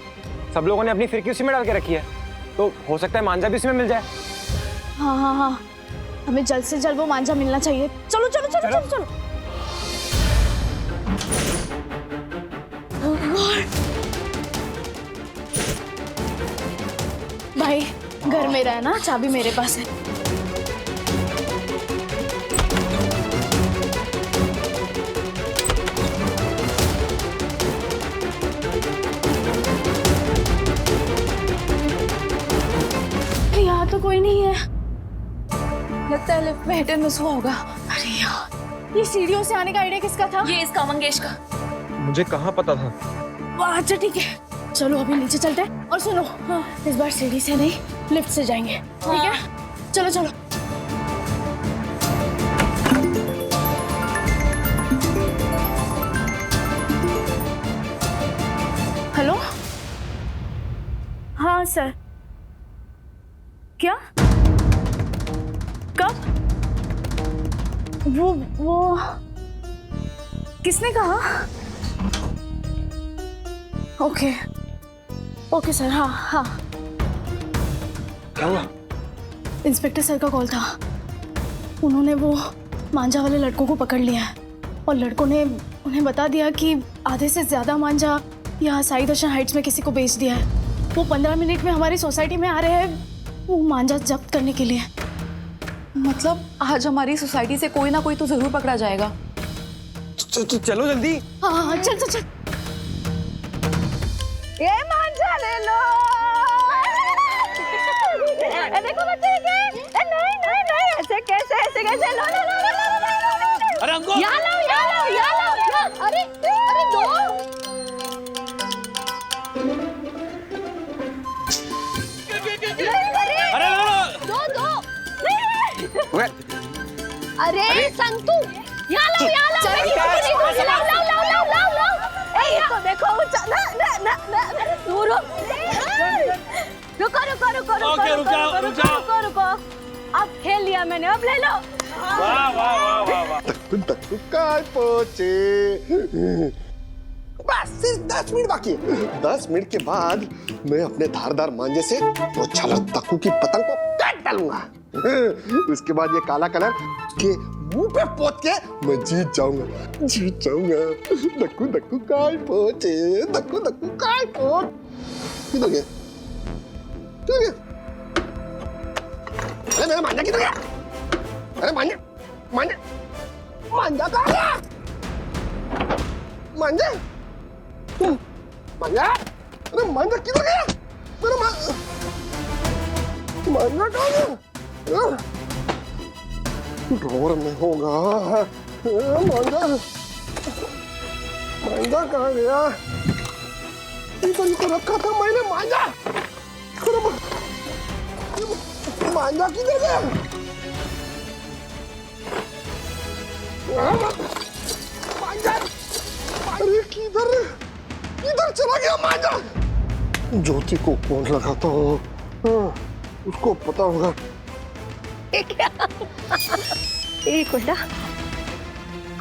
सब लोगों ने अपनी फिरकी उसी में डाल के रखी है, तो हो सकता है मांझा भी उसी में मिल जाए। हाँ हाँ हाँ, हमें जल्द से जल्द वो मांझा मिलना चाहिए। चलो चलो चलो चलो चलो, भाई घर मेरा है ना, चाबी मेरे पास है। यहाँ तो कोई नहीं है, लगता है लिफ्ट में हिट एंड मिस हुआ होगा। अरे यार, ये सीढ़ियों से आने का आइडिया किसका था? ये इसका, मंगेश का। मुझे कहाँ पता था? अच्छा ठीक है, चलो अभी नीचे चलते हैं। और सुनो, इस बार सीढ़ी से नहीं लिफ्ट से जाएंगे, ठीक है? चलो चलो। हेलो, हाँ सर, क्या? कब? वो किसने कहा? ओके ओके सर, हाँ हाँ। क्या हुआ? इंस्पेक्टर सर का कॉल था, उन्होंने वो मांझा वाले लड़कों को पकड़ लिया है और लड़कों ने उन्हें बता दिया कि आधे से ज्यादा मांझा यहाँ साई दर्शन हाइट्स में किसी को बेच दिया है। वो 15 मिनट में हमारी सोसाइटी में आ रहे हैं वो मांझा जब्त करने के लिए। मतलब आज हमारी सोसाइटी से कोई ना कोई तो जरूर पकड़ा जाएगा। चलो जल्दी। हाँ चल चल चल। ये मांझा ले लो। देखो बच्चे नहीं नहीं नहीं ऐसे कैसे लो लो लो लो। अरे हमको यहाँ लो। अरे दो। दो। अरे संतू यहाँ लो देखो रुको अब खेल लिया मैंने अब ले लो। वाह वाह वाह वाह वाह। तक काय पहुंचे। बस सिर्फ 10 मिनट बाकी है। 10 मिनट के बाद मैं अपने धारदार मांझे से वो छलक तक्कू की पतंग को काट डालूंगा। उसके बाद ये काला कलर के मुंह पे पोत के मैं जीत जाऊंगा। दक्कू दक्कू काय पहुंचे। दक्कू दक्कू काय पहुंच। किधर गया? अरे मेरा मांझा किधर गया? अरे मांझा कहाँ गया? मांझा अरे मांझा किधर गया? मेरा मांझा कहाँ गया? ड्रॉवर में होगा। मांझा कहाँ गया? इधर को रखा था मैंने मांझा। मांझा किधर गया? मांझा अरे किधर चला गया मांझा? ज्योति को फोन लगाता हूँ उसको पता होगा। एक बेटा।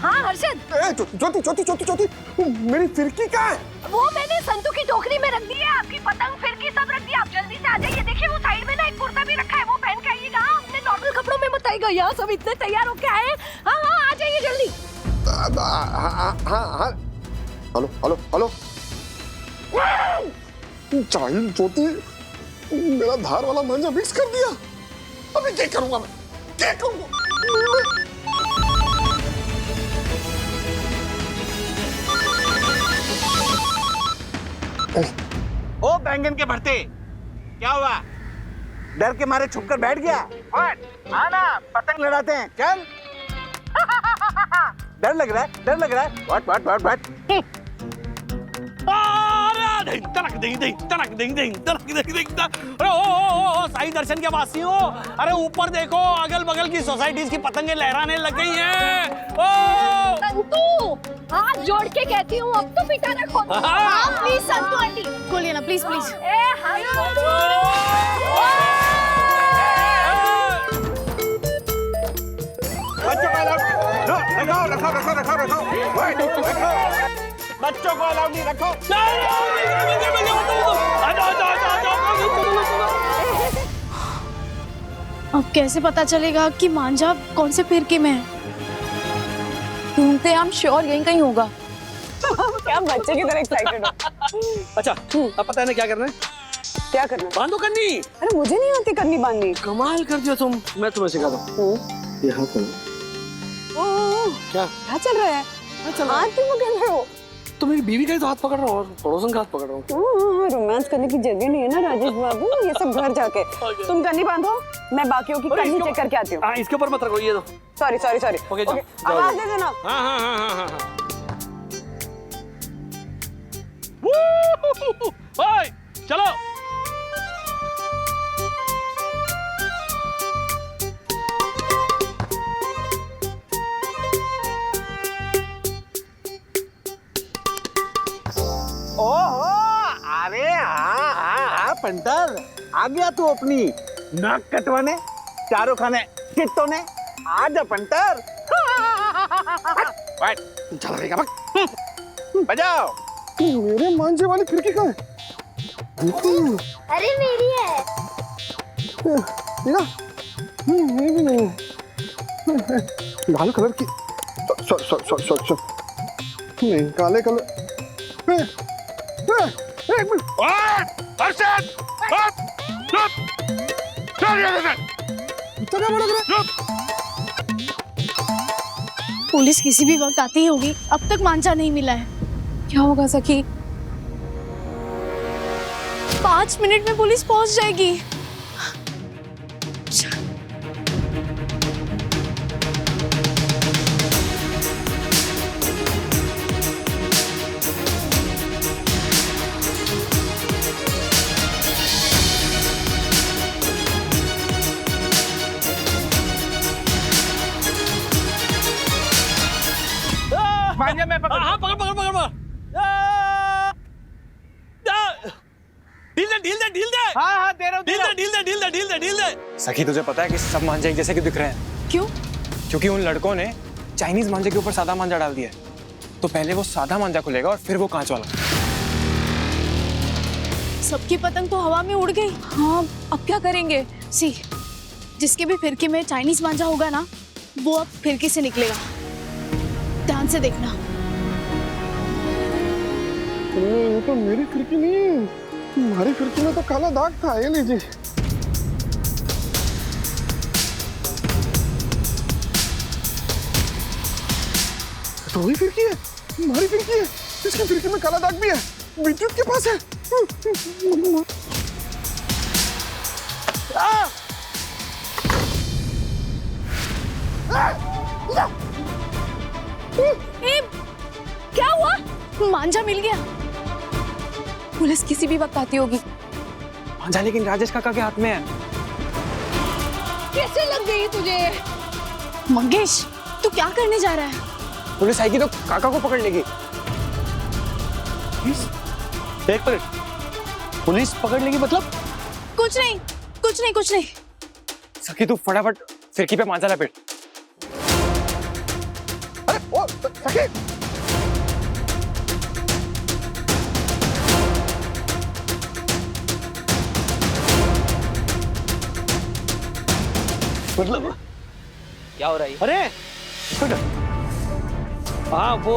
हाँ हर्षद। ज्योति मेरी फिरकी कहाँ है? वो मैंने संतू की टोकरी में रख दी है। आपकी पतंग फिरकी सब रख दी। आप जल्दी से आ जाइए। देखिए वो साइड में ना एक कुर्ता भी रखा है वो पहन के आइएगा। अपने नॉर्मल कपड़ों में मत आइएगा। यहाँ सब इतने तैयार होके आए। हाँ आ जाइए जल्दी। हाँ हेलो चाहिए ज्योति मेरा धार वाला मांझा मिक्स कर दिया। अभी क्या करूंगा मैं? क्या करूंगा? ओ बैंगन के भरते क्या हुआ? डर के मारे छुपकर बैठ गया? आना पतंग लड़ाते हैं चल। डर लग रहा है व्हाट अरे ओ साई दर्शन के वासियों अरे ऊपर देखो अगल बगल की सोसाइटीज की पतंगे लहराने लग गई हैं। ओ संतू हाथ जोड़ के कहती हूँ अब तो पिटा ना खोल। प्लीज संतू आंटी खोलिए ना प्लीज। बच्चों को अलाउ नहीं रखो। अब कैसे पता चलेगा कि मांझा कौन से फिरके में है? ढूंढते हम श्योर यहीं कहीं होगा। क्या बच्चे की तरह एक्साइटेड हो। अच्छा अब पता है ना क्या करना है? क्या करना? बांधो करनी। अरे मुझे नहीं आती करनी बांधनी। कमाल कर दियो तुम। मैं तुम्हें सिखा दूं। ये हाथ करो। क्या चल रहा है? हाथ क्यों पकड़ रहे हो? तो मेरी बीवी का ही तो हाथ पकड़ रहा हूँ और पड़ोसन का हाथ पकड़ रहा हूँ। रोमांस करने की जगह नहीं है ना राजेश बाबू। ये सब घर जाके तुम करनी बांधो। मैं बाकियों की करनी चेक करके आती हूँ। इसके ऊपर मत रखो ये तो। सॉरी ओके आवाज दे देना। हाँ। ओए चलो। ओहो अरे हाँ पंटर आ गया तू अपनी नाक कटवाने चारों खाने किट्टों ने। आ जा पंटर। चल रहेगा बजाओ। मेरे मांझे वाली खिड़की कहाँ है? अरे मेरी है। मेरी भी नहीं है। लाल कलर की नहीं काले कलर एक मिनट हर्षद चुप चल यहाँ से इतना बड़ा चुप पुलिस किसी भी वक्त आती ही होगी अब तक मांझा नहीं मिला है क्या होगा सखी 5 मिनट में पुलिस पहुंच जाएगी मांझा मैं पकड़ हाँ पकड़ पकड़ पकड़ ढील दे हाँ दे रहा हूँ ढील दे सखी तुझे पता है कि सब मांझा एक जैसे क्यों दिख रहे हैं? क्यों? क्योंकि उन लड़कों ने चाइनीज मांझे के ऊपर सादा मांझा डाल दिया है। तो पहले वो सादा मांझा खुलेगा और फिर वो कांच वाला। सबकी पतंग तो हवा में उड़ गई। हाँ अब क्या करेंगे? सी जिसके भी फिरकी में चाइनीज मांझा होगा ना वो अब फिरकी से निकलेगा। ध्यान से देखना। ये तो मेरी खिड़की नहीं है, हमारी खिड़की में तो काला दाग था। ये लीजिए। तो वही खिड़की है, हमारी खिड़की है। इसकी खिड़की में काला दाग भी है, विद्युत के पास है। क्या हुआ? मांझा मिल गया। पुलिस किसी भी वक्त आती होगी। मांझा लेकिन राजेश काका के हाथ में है। कैसे लग गई तुझे? मंगेश तू क्या करने जा रहा है? पुलिस आएगी तो काका को पकड़ लेगी। एक मिनट, पुलिस पकड़ लेगी मतलब? कुछ नहीं। सखी तू फटाफट फिरकी पे मांझा लपेट। अरे ओ सखी मतलब क्या हो रहा है? अरे हाँ वो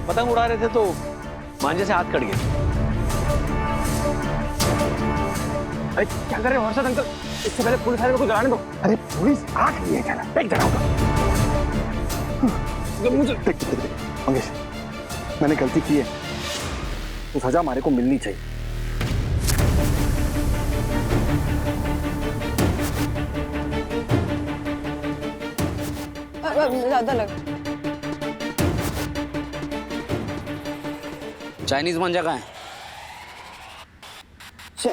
पतंग उड़ा रहे थे तो मांझे से हाथ कट गए। अरे क्या कर रहे हो हर्षद अंकल? इससे पहले पुलिस वाले को जलाने दो। अरे पुलिस आ गई है क्या? देख जरा मुझे देख मंगेश, मैंने गलती की है तो सजा हमारे को मिलनी चाहिए। ज्यादा लग। चाइनीज मांझा कहाँ है?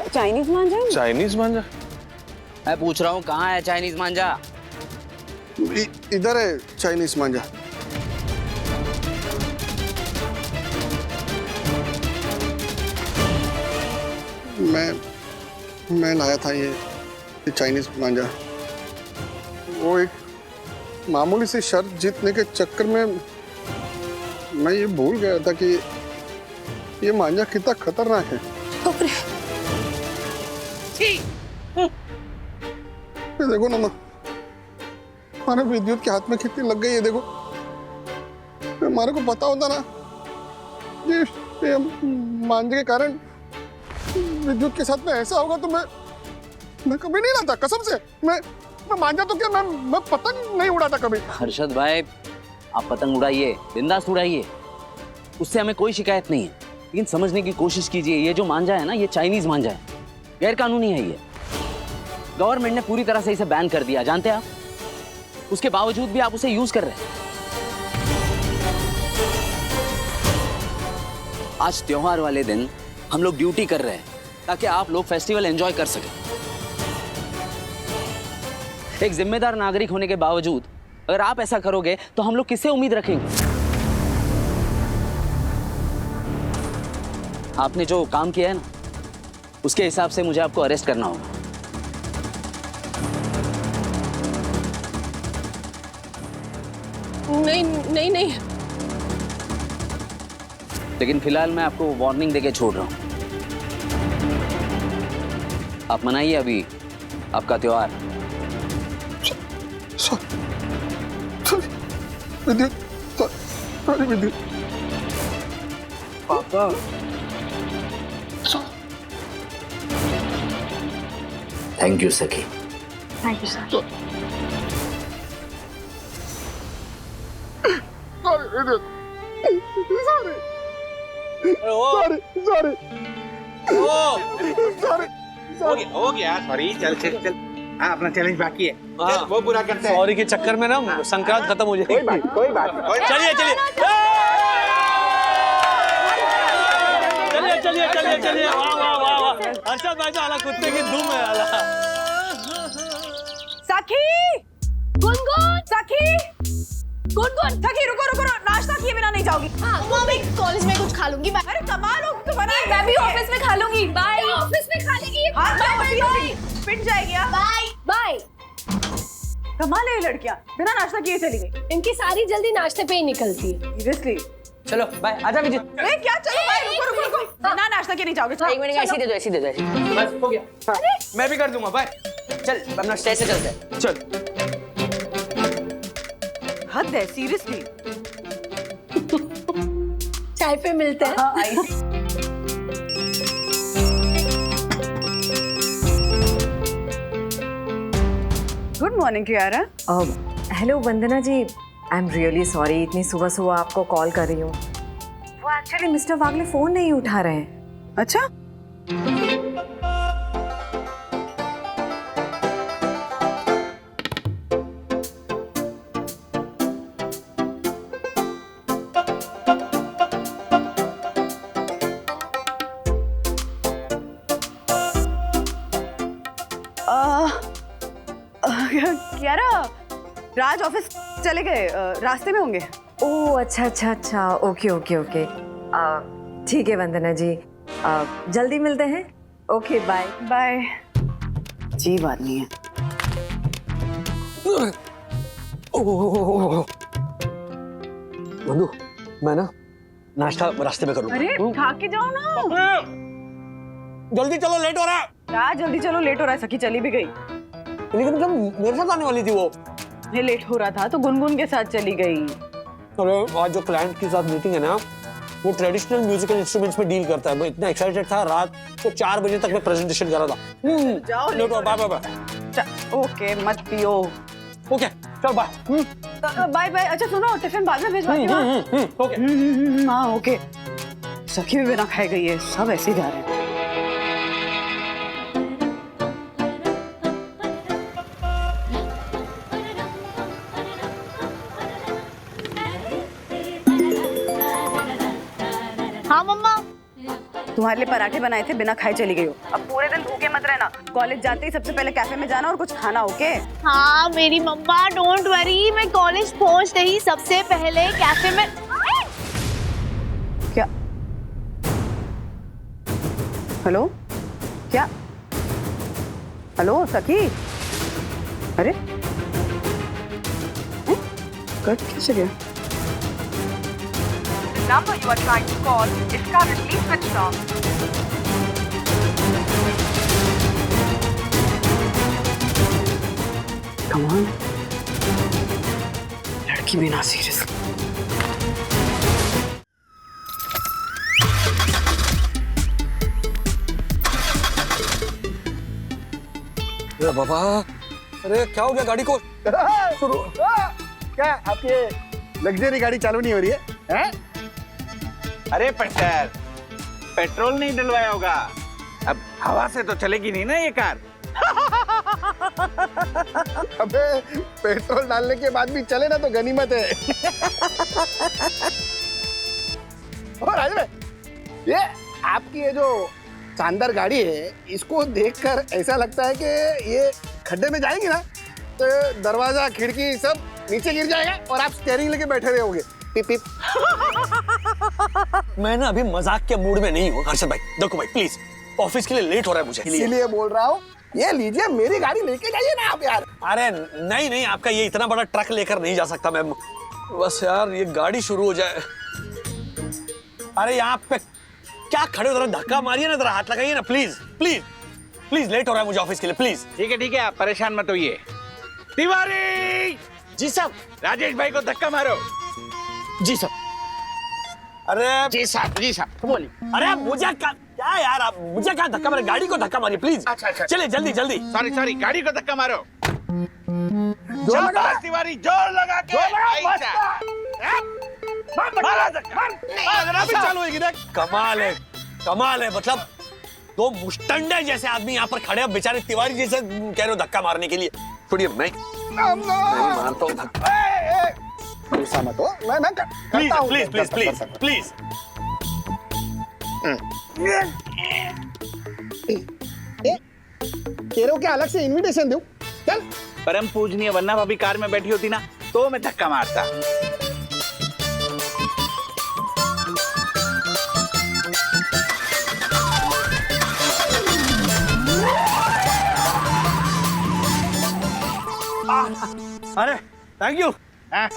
चाइनीज मांझा? चाइनीज मांझा? मैं पूछ रहा हूँ कहाँ है चाइनीज मांझा? इधर है चाइनीज मांझा। मैं लाया था ये चाइनीज मांझा। वो एक मामूली सी शर्त जीतने के चक्कर में मैं ये भूल गया था कि ये मांझा कितना खतरनाक है। ये देखो ना माँ, हमारे विद्युत के हाथ में कितनी लग गई है। देखो हमारे को पता होता ना ये मांझे के कारण विद्युत के साथ में ऐसा होगा तो मैं कभी नहीं लाता। कसम से मैं मांझा तो क्या मैं पतंग नहीं उड़ाता कभी। हर्षद भाई आप पतंग उड़ाइए, बिंदास उड़ाइए, उससे हमें कोई शिकायत नहीं है। लेकिन समझने की कोशिश कीजिए, ये जो मांझा है ना ये चाइनीज मांझा है, गैर कानूनी है। ये गवर्नमेंट ने पूरी तरह से इसे बैन कर दिया, जानते हैं आप? उसके बावजूद भी आप उसे यूज कर रहे हैं। आज त्योहार वाले दिन हम लोग ड्यूटी कर रहे हैं ताकि आप लोग फेस्टिवल एंजॉय कर सकें। एक जिम्मेदार नागरिक होने के बावजूद अगर आप ऐसा करोगे तो हम लोग किससे उम्मीद रखेंगे? आपने जो काम किया है ना उसके हिसाब से मुझे आपको अरेस्ट करना होगा। नहीं। लेकिन फिलहाल मैं आपको वार्निंग देके छोड़ रहा हूं। आप मनाइए अभी आपका त्योहार। विद्युत पापा। थैंक यू सखी। Thank you sir. हो गया सॉरी। चल चल चल, हाँ अपना चैलेंज बाकी है। चल वो पूरा करते हैं। सॉरी के चक्कर में ना संक्रांत खत्म हो जाएगी। कोई बात नहीं। चलिए चलिए चलिए चलिए चलिए चलिए। वाह वाह वाह वाह, अच्छा बैठा आला कुत्ते की धूम है आला। सखी, गुनगुन, सखी, गुनगुन, सखी रुको रुको, नाश्ता किए बिना नहीं जाओगी? हाँ, मैं कॉलेज में कुछ खा लूंगी। अरे कमाल हो तुम्हारा। मैं भी ऑफिस में खा लूंगी। बाय। ऑफिस में खा लेगी। हाँ बाय, पिट जाएगी। Bye bye. कमाल है ये लड़कियां, बिना नाश्ता किए चली गई। इनकी सारी जल्दी नाश्ते पे ही निकलती है। सीरियसली। चलो बाय, आजा विजय। अरे क्या चलो बाय, रुको रुको रुको, बिना नाश्ता के नहीं जाओगे। एक मिनट, ऐसे दे दो, ऐसे दे दो। बस हो गया। मैं भी कर दूंगा, बाय। चल अपना स्टे से चलते हैं। चल। हद है सीरियसली। चाय पे मिलते हैं। हाँ, आई। Good morning Kiara. Hello Vandana ji, I am really sorry इतनी सुबह सुबह आपको कॉल कर रही हूँ। वो एक्चुअली मिस्टर वागले फोन नहीं उठा रहे हैं। अच्छा। कियारा, राज ऑफिस चले गए, रास्ते में होंगे। ओह अच्छा अच्छा अच्छा, ओके ओके ओके, ठीक है वंदना जी, जल्दी मिलते हैं। Okay bye bye. अजीब आदमी है। बंधु, मैं ना नाश्ता रास्ते में करूँगा। अरे खा के जाओ ना। जल्दी चलो, लेट हो रहा है। राज जल्दी चलो, लेट हो रहा है। सखी चली भी गई। लेकिन जब मेरे साथ आने वाली थी वो। ये लेट हो रहा था तो गुनगुन के साथ चली गई। अरे आज जो क्लाइंट के साथ मीटिंग है ना, वो ट्रेडिशनल म्यूजिकल इंस्ट्रूमेंट्स में डील करता है। मैं इतना एक्साइटेड था, रात को 4 बजे तक मैं प्रेजेंटेशन कर रहा था। जाओ लेट हो, बाय बाय बाय। ओके मत पियो। ओके चल बाय। Bye bye. अच्छा सुनो, टिफिन बाद में भिजवाती हूँ। ओके। हाँ ओके। सखी भी बिना खाए गई है, सब ऐसे ही जा रहे हैं। हाँ मम्मा। तुम्हारे लिए पराठे बनाए थे, बिना खाए चली गई हो। अब पूरे दिन भूखे मत रहना। कॉलेज जाते ही सबसे पहले कैफे में जाना और कुछ खाना। ओके? हाँ मेरी मम्मा, डोंट वरी, मैं कॉलेज पहुंचते ही सबसे पहले कैफे में। क्या? हेलो? क्या? हेलो सखी? अरे कट कैसे गया? number you are trying to call is currently switched off. Come on. लड़की भी ना सीरियस। अरे बाबा, अरे क्या हो गया गाड़ी को? क्या आपकी लग्जरी गाड़ी चालू नहीं हो रही है? अरे पट्टर, पेट्रोल नहीं डलवाया होगा। अब हवा से तो चलेगी नहीं ना ये कार। अबे पेट्रोल डालने के बाद भी चले ना तो गनीमत है। और राज भाई, ये आपकी ये जो शानदार गाड़ी है, इसको देखकर ऐसा लगता है कि ये खड्डे में जाएंगी ना तो दरवाजा खिड़की सब नीचे गिर जाएगा और आप स्टीयरिंग लेके बैठे रहोगे। पिप पिप। मैं ना अभी मजाक के मूड में नहीं हूँ हर्षद भाई। देखो भाई प्लीज, ऑफिस के लिए लेट हो रहा है मुझे। इसीलिए बोल रहा हूँ, ये लीजिए मेरी गाड़ी लेके जाइए ना आप यार। अरे नहीं नहीं, आपका ये इतना बड़ा ट्रक लेकर नहीं जा सकता मैं। बस यार ये गाड़ी शुरू हो जाए। अरे यहाँ पे क्या खड़े हो, जरा धक्का मारिए ना, जरा हाथ लगाइए ना प्लीज प्लीज प्लीज। लेट हो रहा है मुझे ऑफिस के लिए प्लीज। ठीक है, आप परेशान मत होइए। तिवारी जी साहब। राजेश भाई को धक्का मारो। जी साहब। अरे जी साहब बोलिए। अरे मुझे क्या यार, आप मुझे क्या धक्का मारे, गाड़ी को धक्का मारिए प्लीज। अच्छा। चलिए जल्दी जल्दी। सॉरी गाड़ी को धक्का मारो। जोर लगा। शाबाश तिवारी, जोर लगा के। मारा धक्का। अभी चालू है देख। कमाल है मतलब दो मुस्टंडे जैसे आदमी यहाँ पर खड़े हैं, बेचारे तिवारी जैसे कह रहे हो धक्का मारने के लिए। छोड़िए मैं मारता हूँ धक्का। गुस्सा मत हो, मैं करता हूँ। प्लीज केरो के अलग से इनविटेशन दूं? चल। परम पूजनीय, वरना भाभी कार में बैठी होती ना तो मैं धक्का मारता। अरे थैंक यू। हाँ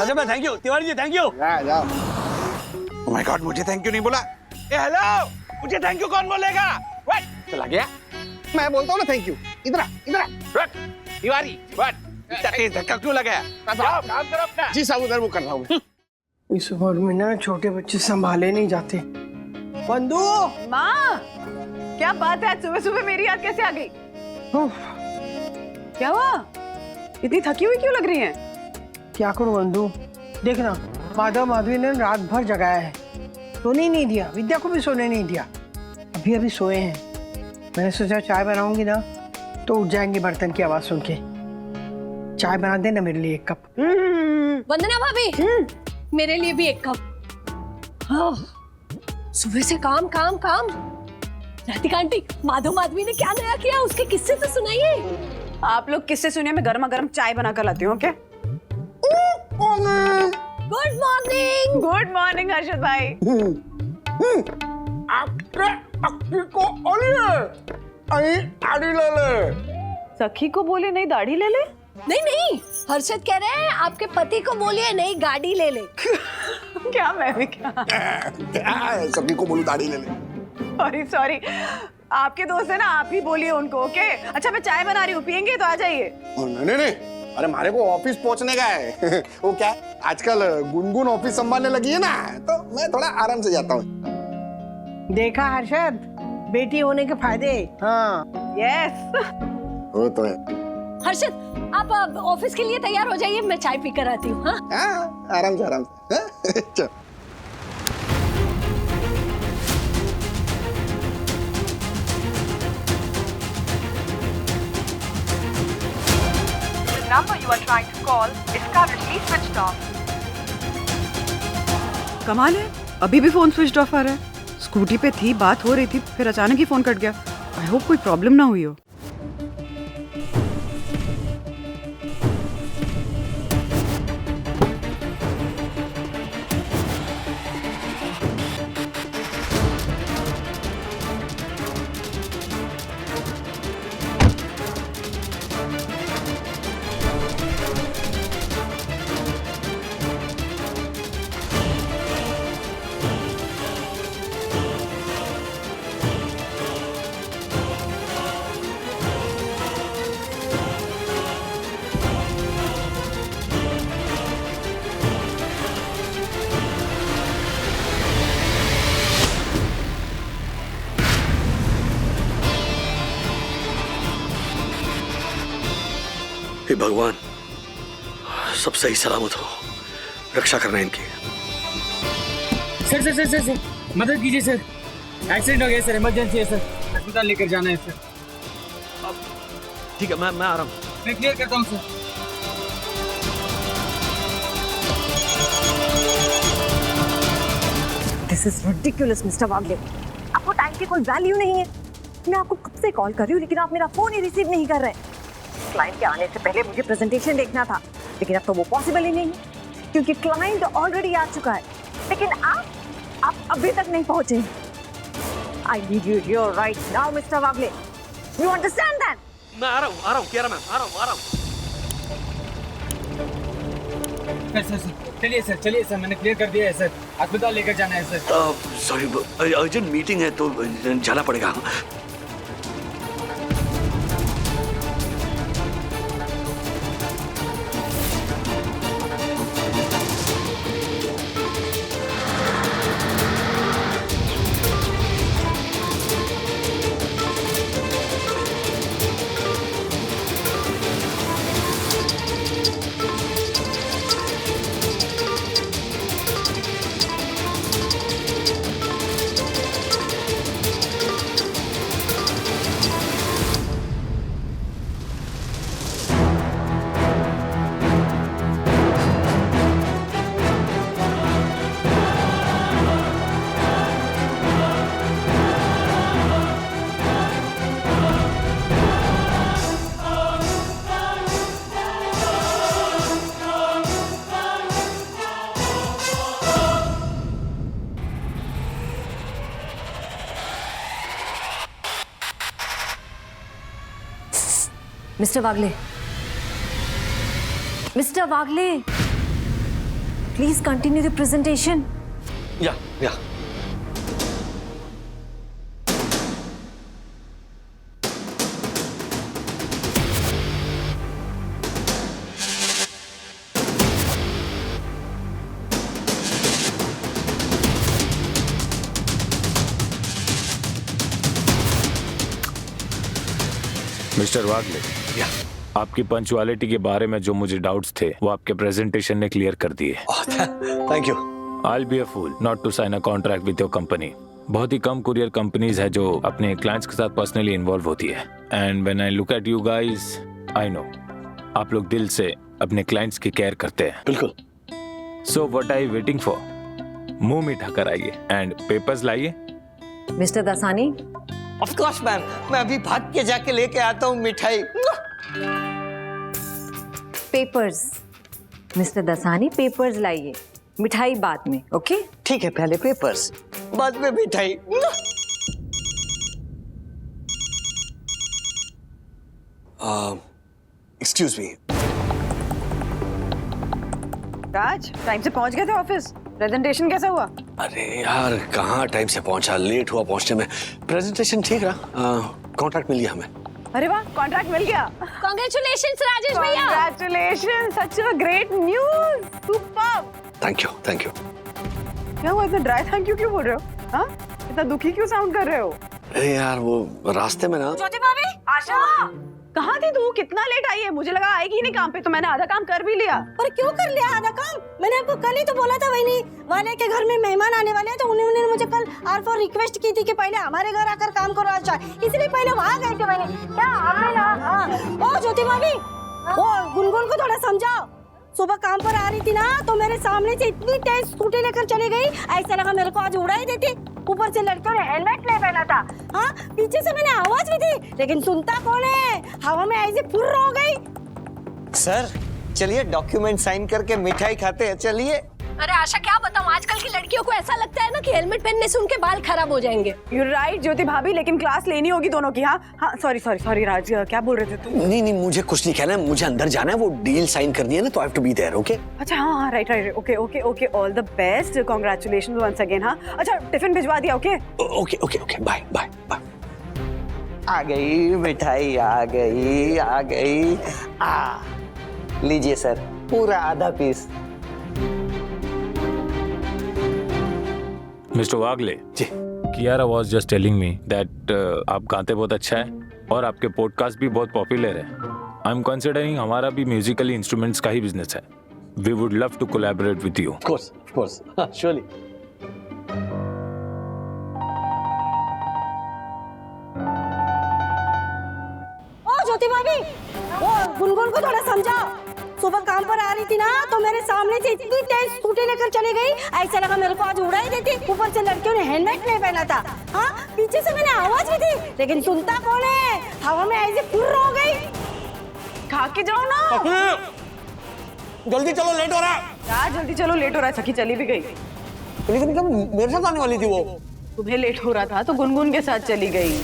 अजय भाई thank you, Tiwari ji thank you. जाओ। ओह माय गॉड, मुझे थैंक यू नहीं बोला। ए हेलो, मुझे थैंक यू कौन बोलेगा? वेट, चला गया। मैं बोलता हूँ ना थैंक यू। इधर रख। तिवारी, व्हाट? इतना तेज धक्का क्यों लगाया? जाओ काम करो अपना। जी साहब, उधर वो कर रहा हूँ। इस उम्र में ना छोटे बच्चे संभाले नहीं जाते। बंधु। माँ, क्या बात है, आज सुबह सुबह मेरी याद कैसे आ गई? क्या हुआ? इतनी थकी हुई क्यों लग रही है? क्या करूं बंधु, देखना माधव माधवी ने रात भर जगाया है, सोने नहीं दिया, विद्या को भी सोने नहीं दिया। अभी सोए हैं। मैंने सोचा चाय बनाऊंगी ना तो उठ जाएंगे बर्तन की आवाज सुन के। चाय बना देना मेरे लिए 1 कप। वंदना भाभी, मेरे लिए भी 1 कप। हाँ, सुबह से काम काम काम। राधिका आंटी, माधव माधवी ने क्या नया किया, उसके किस्से तो सुनाइए। आप लोग किससे सुनिए, मैं गर्मा गर्म चाय बना कर लाती हूँ। Okay? Good morning. Good morning Harshad भाई। सखी को बोले नहीं दाढ़ी ले ले। नहीं, हर्षद कह रहे हैं आपके पति को बोलिए नहीं गाड़ी ले ले। क्या मैं भी क्या सभी को बोलूं दाढ़ी ले ले। सॉरी आपके दोस्त है ना, आप ही बोलिए उनको। ओके? अच्छा मैं चाय बना रही हूँ, पियेंगे तो आ जाइए। नहीं, अरे हमारे को ऑफिस पहुंचने का है। वो क्या आजकल गुनगुन ऑफिस संभालने लगी है ना, तो मैं थोड़ा आराम से जाता हूँ। देखा हर्षद, बेटी होने के फायदे। हाँ यस, वो तो है। हर्षद, आप ऑफिस के लिए तैयार हो जाइए, मैं चाय पी कर आती हूँ। हाँ आराम से। चल। number you are trying to call is currently switched off. कमाल है, अभी भी फोन स्विच ऑफ आ रहा है। स्कूटी पे थी, बात हो रही थी, फिर अचानक ही फोन कट गया। आई होप कोई प्रॉब्लम ना हुई हो। हे भगवान, सब सही सलामत हो, रक्षा करना इनकी। सर मदद कीजिए सर, एक्सीडेंट हो गया सर, इमरजेंसी है सर, अस्पताल लेकर जाना है सर। ठीक है, मैं आ रहा हूँ। मैं क्लियर करता हूँ sir. This is ridiculous Mister Wagle, आपको टाइम की कोई वैल्यू नहीं है। मैं आपको कब से कॉल कर रही हूँ लेकिन आप मेरा फोन ही रिसीव नहीं कर रहे। क्लाइंट के आने से पहले मुझे प्रेजेंटेशन देखना था, लेकिन अब तो वो पॉसिबल ही नहीं है क्योंकि क्लाइंट ऑलरेडी आ चुका है। लेकिन आप अभी तक नहीं पहुंचे। I need you here right now mister Wagle, you understand that? मैं आ रहा हूँ कियारा मैम, आ रहा हूँ। सर चलिए सर, मैंने क्लियर कर दिया है सर, अस्पताल लेकर जाना है सर। सॉरी, अर्जेंट मीटिंग है तो जाना पड़ेगा। Mister Wagle, mister Wagle, please continue the presentation. या मिस्टर वागले, आपकी पंचुअलिटी के बारे में जो मुझे डाउट्स थे वो आपके प्रेजेंटेशन ने क्लियर कर दिए। Thank you. I'll be a fool not to sign a contract with your company. बहुत ही कम कुरियर कंपनीज है जो अपने क्लाइंट्स के साथ पर्सनली इन्वॉल्व होती है। And when I look at you guys, I know आप लोग दिल से अपने क्लाइंट्स की केयर करते हैं। बिल्कुल। So what are you waiting for? मुंह मीठा कराइए एंड पेपर्स लाइए। Mister Dasani. Of course ma'am, मैं अभी भाग के जाके लेके आता हूँ मिठाई। पेपर्स, मिस्टर दासानी पेपर्स लाइए, मिठाई बाद में। ओके ठीक है, पहले पेपर्स बाद में मिठाई। Excuse me. राज, टाइम से पहुंच गए थे ऑफिस? प्रेजेंटेशन कैसा हुआ? अरे यार कहाँ टाइम से पहुंचा, लेट हुआ पहुंचने में। प्रेजेंटेशन ठीक रहा, कॉन्ट्रैक्ट मिल गया हमें। अरे वाह, कॉन्ट्रैक्ट मिल गया। कांग्रेचुलेशंस राजेश भैया। Congratulations, such a great news, superb. Thank you, thank you. क्या हुआ, इतना ड्राई थैंक यू क्यों बोल रहे हो? हाँ, इतना दुखी क्यों साउंड कर रहे हो? अरे यार वो रास्ते में ना। ज्योति भाभी, आशा, कहाँ थी तू? कितना लेट आई है? मुझे लगा आएगी ही नहीं काम पे, तो मैंने आधा काम कर भी लिया। पर क्यों कर लिया आधा काम? मैंने आपको कल ही तो बोला था वही वाले के घर में मेहमान आने वाले हैं, तो उन्होंने मुझे कल आर फॉर रिक्वेस्ट की थी कि पहले हमारे घर आकर काम करो अच्छा, इसलिए पहले वहाँ गए थे मैंने। क्या हमने ना ओ ज्योति भाभी, ओ गुनगुन को थोड़ा समझाओ। सुबह काम पर आ रही थी ना तो मेरे सामने से इतनी तेज स्कूटी लेकर चली गई, ऐसा लगा मेरे को आज उड़ा ही देती। ऊपर से लड़कियों ने हेलमेट नहीं पहना था। हाँ, पीछे से मैंने आवाज भी दी लेकिन सुनता कौन है, हवा में ऐसे फुर्र हो गई। सर चलिए डॉक्यूमेंट साइन करके मिठाई खाते हैं, चलिए। अरे आशा क्या बताऊं, आजकल की लड़कियों को ऐसा लगता है ना कि हेलमेट पहनने से उनके बाल खराब हो जाएंगे। You're right, ज्योति भाभी, लेकिन क्लास लेनी होगी दोनों की। हाँ हाँ, सॉरी राज, क्या बोल रहे थे तुम? नहीं मुझे कुछ नहीं कहना है, मुझे अंदर जाना है, वो डील साइन करनी है ना, तो I have to be there. Okay अच्छा, हाँ right, okay, all the best, congratulations once again. हाँ अच्छा, टिफिन भिजवा दिया? Okay, bye. आ गई मिठाई, आ गई। लीजिए सर, पूरा आधा piece. Mister Wagle ji, Kiara was just telling me that आप गाते बहुत अच्छा है और आपके पॉडकास्ट भी बहुत पॉपुलर है। आई एम कंसिडरिंग हमारा भी म्यूजिकली इंस्ट्रूमेंट्स का ही बिजनेस है। We would love to collaborate with you. Of course, surely. ओ ज्योति भाभी, ओ गुनगुन को थोड़ा समझाओ। सुबह काम पर आ रही थी ना तो मेरे सामने से इतनी तेज स्कूटी लेकर चली गई, ऐसा लगा मेरे को आज उड़ा ही देती। ऊपर से लड़कियों ने हेलमेट नहीं पहना था। हाँ, पीछे से मैंने आवाज भी दी लेकिन सुनता कौन है, हवा में ऐसे फुर्र हो गई। खा के जाओ ना। जल्दी चलो, लेट हो रहा है। यार जल्दी चलो, लेट हो रहा है। सखी चली भी गई। लेकिन कब मेरे साथ आने वाली थी वो? तुम्हें लेट हो रहा था तो गुनगुन के साथ चली गई।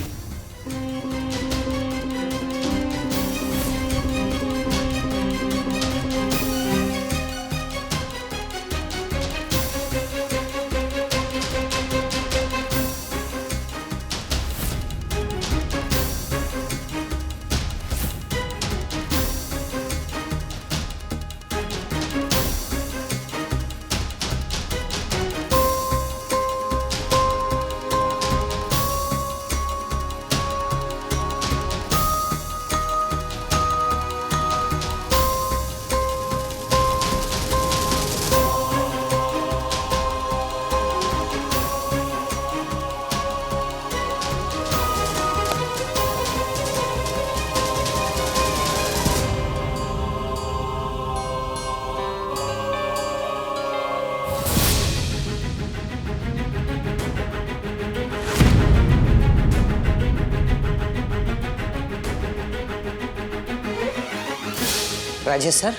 राजेश सर,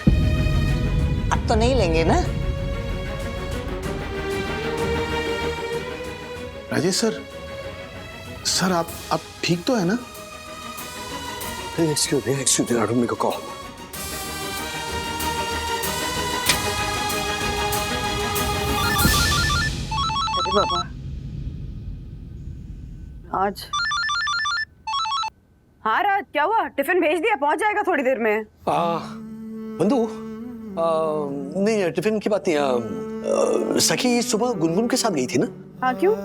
अब तो नहीं लेंगे ना? राजेश सर, आप ठीक तो है ना? Excuse me, I don't make a call. अरे बाबा, आज हाँ राज, क्या हुआ? टिफिन भेज दिया, पहुंच जाएगा थोड़ी देर में। बंधु, नहीं टिफिन की बात नहीं। सखी सुबह गुनगुन के साथ गई थी ना? हाँ, क्यों?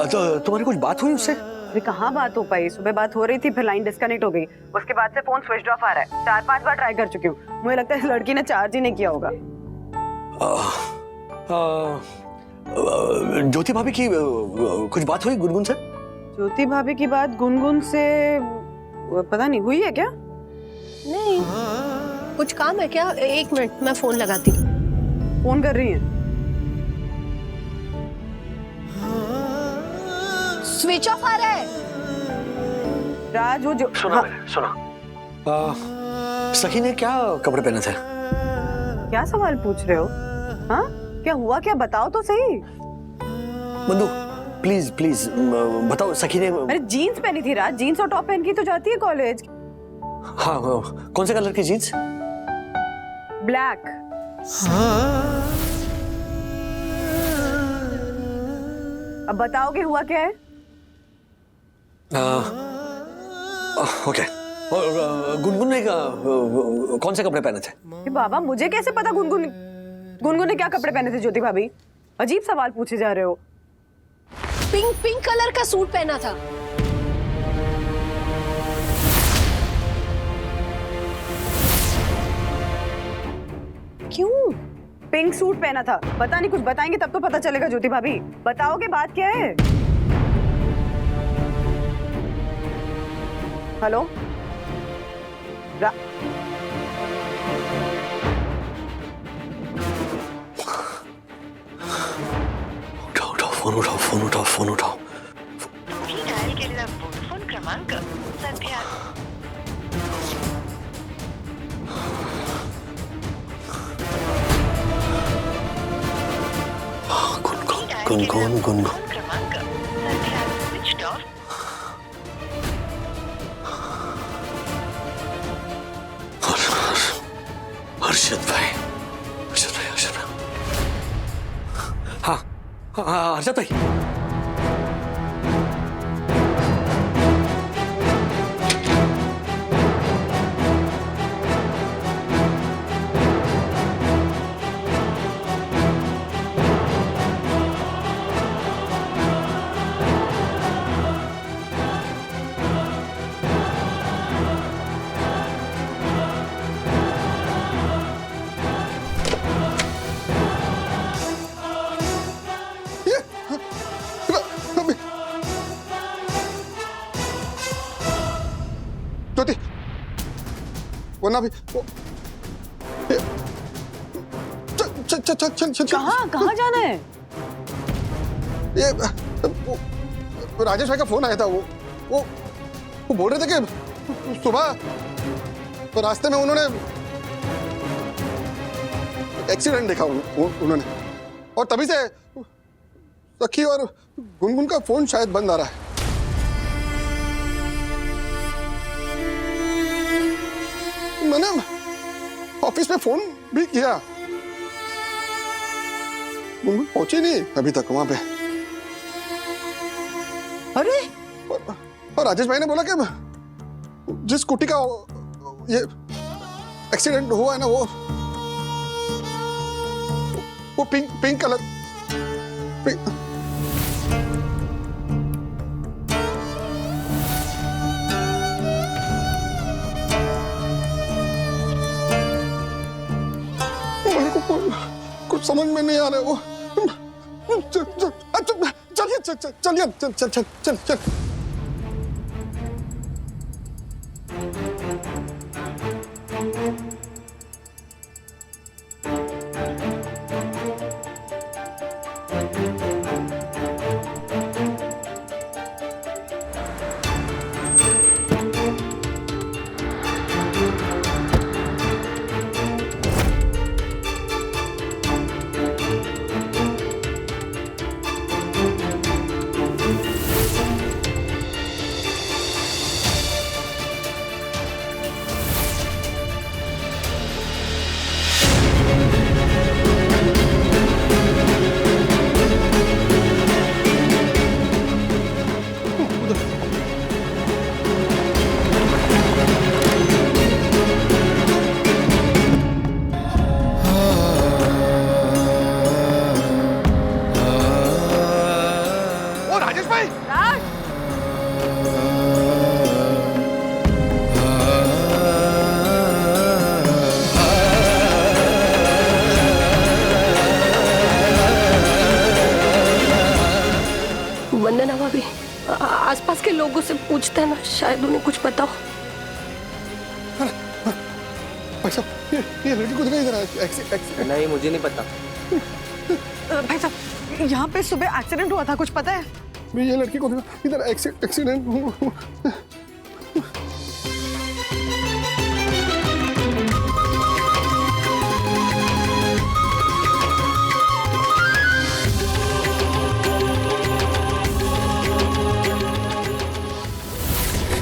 तो तुम्हारी कुछ बात हुई उससे? अरे कहाँ बात हो पाई? सुबह बात हो रही थी, फिर लाइन डिस्कनेक्ट हो गई। उसके बाद से फोन स्विच ऑफ आ रहा है। 4-5 बार ट्राई कर चुकी हूँ। मुझे लगता है इस लड़की ने चार्ज ही नहीं किया होगा। ज्योति भाभी की कुछ बात हुई गुनगुन से? ज्योति भाभी की बात गुनगुन से पता नहीं हुई है क्या? नहीं, कुछ काम है क्या? 1 मिनट, मैं फोन लगाती हूँ। फोन कर रही है? स्विच ऑफ आ रहा है। राज, वो जो सुना मैंने, सुना। सखी ने क्या कपड़े पहने थे? क्या सवाल पूछ रहे हो? हाँ, क्या हुआ? क्या बताओ तो सही। बंधु, प्लीज प्लीज बताओ, सखी ने? अरे जीन्स पहनी थी राज, जीन्स और टॉप पहन के तो जाती है कॉलेज। हाँ, कौन से कलर की जीन्स? ब्लैक। अब बताओगे हुआ क्या है? ओके। और गुनगुन ने कौन से कपड़े पहने थे? ये बाबा, मुझे कैसे पता गुनगुन ने क्या कपड़े पहने थे? ज्योति भाभी, अजीब सवाल पूछे जा रहे हो। पिंक कलर का सूट पहना था। क्यों? पिंक सूट पहना था। पता नहीं, कुछ बताएंगे तब तो पता चलेगा। ज्योति भाभी, बताओगे बात क्या है? हेलो? फोन उठाओ। तुम्ही डायल केलेला फोन क्रमांक सध्या गुनगुन क्रमांक सध्या स्विच ऑफ। हर्षद भाई। हाँ, हर्षद भाई। ज्योति, वरना भी चल। कहाँ जाना है? ये राजेश भाई का फोन आया था। वो बोल रहे थे कि सुबह रास्ते में उन्होंने एक्सीडेंट देखा उन्होंने, और तभी से सखी और गुनगुन का फोन शायद बंद आ रहा है। मैंने ऑफिस में फोन भी किया, गुनगुन पहुंची नहीं अभी तक वहां पे। अरे, और राजेश भाई ने बोला कि जिस स्कूटी का ये एक्सीडेंट हुआ है ना, वो पिंक कलर कुछ समझ में नहीं आ रहा है। वो चलिए चल। पूछते हैं ना, शायद उन्हें कुछ पता हो। भाई साहब ये लड़की को दिखाई दे रहा है। एक्सीडेंट नहीं, मुझे नहीं पता। भाई साहब यहाँ पे सुबह एक्सीडेंट हुआ था, कुछ पता है? ये लड़की को इधर accident.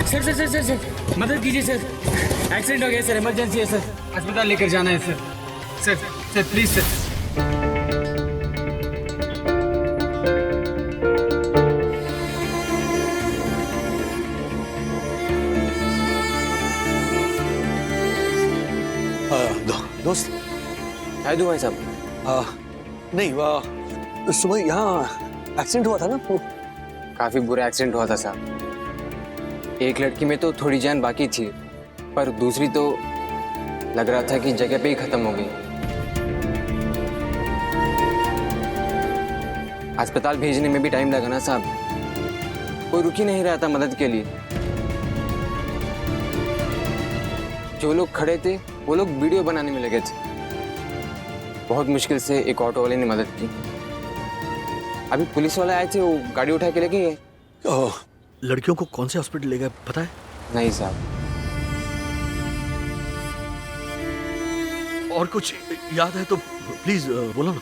Sir sir sir sir sir मदद कीजिए सर, एक्सीडेंट हो गया सर, इमरजेंसी है सर, अस्पताल लेकर जाना है sir. Sir sir please sir. दोस्त क्या हुआ भाई साहब? नहीं, सुबह यहाँ एक्सीडेंट हुआ था ना। काफी बुरा एक्सीडेंट हुआ था साहब। एक लड़की में तो थोड़ी जान बाकी थी, पर दूसरी तो लग रहा था कि जगह पे ही खत्म हो गई। अस्पताल भेजने में भी टाइम लगा ना साहब, कोई रुक ही नहीं रहा था मदद के लिए। जो लोग खड़े थे वो लोग वीडियो बनाने में लगे थे। बहुत मुश्किल से एक ऑटो वाले ने मदद की। अभी पुलिस वाले आए थे, वो गाड़ी उठा के लेके गए। लड़कियों को कौन से हॉस्पिटल ले गए पता है? नहीं साहब। और कुछ याद है तो प्लीज बोलो ना।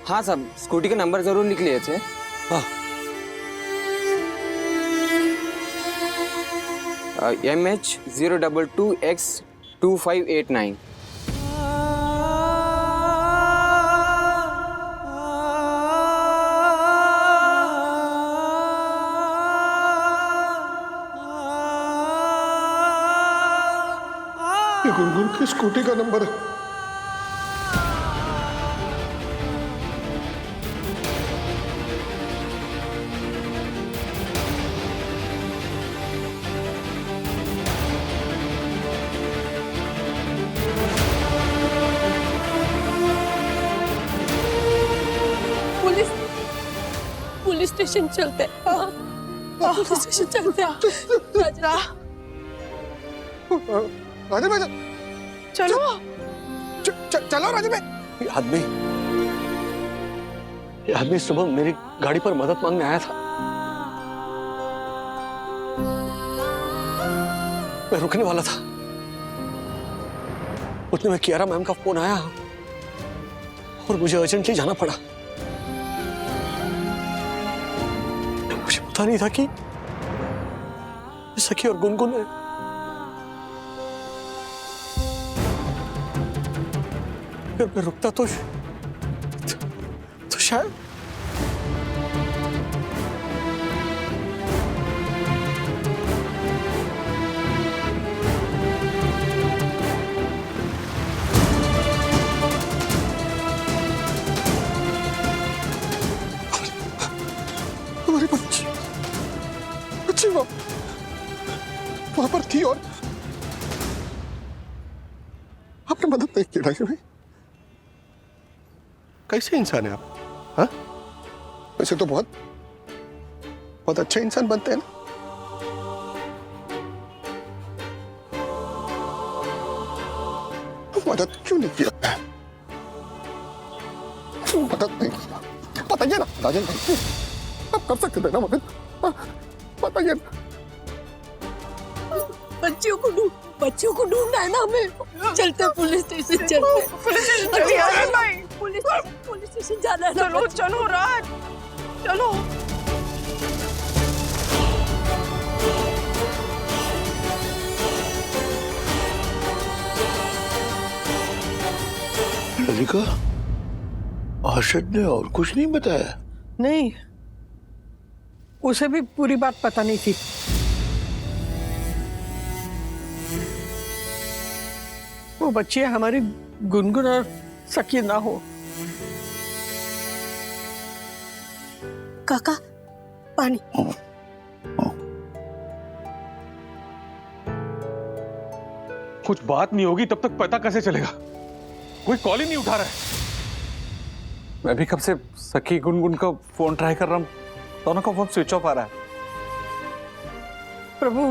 हाँ साहब, स्कूटी का नंबर जरूर लिख लिए थे। हाँ। MH022X2589। ये गुनगुन की स्कूटी का नंबर है। पुलिस स्टेशन चलते हैं। पुलिस स्टेशन चलते हैं। राजू भाई चलो चलो राजू भाई। ये आदमी सुबह मेरी गाड़ी पर मदद मांगने आया था। मैं रुकने वाला था, उतने में कियारा मैम का फोन आया और मुझे अर्जेंटली जाना पड़ा। मुझे पता नहीं था कि सखी और गुनगुन है। अगर मैं रुकता तो शायद हमारी बच्ची वहां पर थी और आपने मदद नहीं की राजू भाई। कैसे इंसान है आप? हाँ, वैसे तो बहुत अच्छे इंसान बनते हैं ना। मदद क्यों नहीं किया? क्यों मदद नहीं किया? बताइए ना राजन भाई, आप कर सकते थे ना मदद? बताइए ना। बच्चियों को ढूंढना है ना हमें। चलते पुलिस स्टेशन, चलते पुलिस स्टेशन जाना है। चलो चलो राज, चलो। ललिका, आशद ने और कुछ नहीं बताया? नहीं, उसे भी पूरी बात पता नहीं थी। वो बच्ची हमारी गुनगुन और सकी ना हो। काका पानी। कुछ बात नहीं होगी तब तक पता कैसे चलेगा? कोई कॉल ही नहीं उठा रहा है। मैं भी कब से सखी गुनगुन का फोन ट्राई कर रहा हूं, दोनों का फोन स्विच ऑफ आ रहा है। प्रभु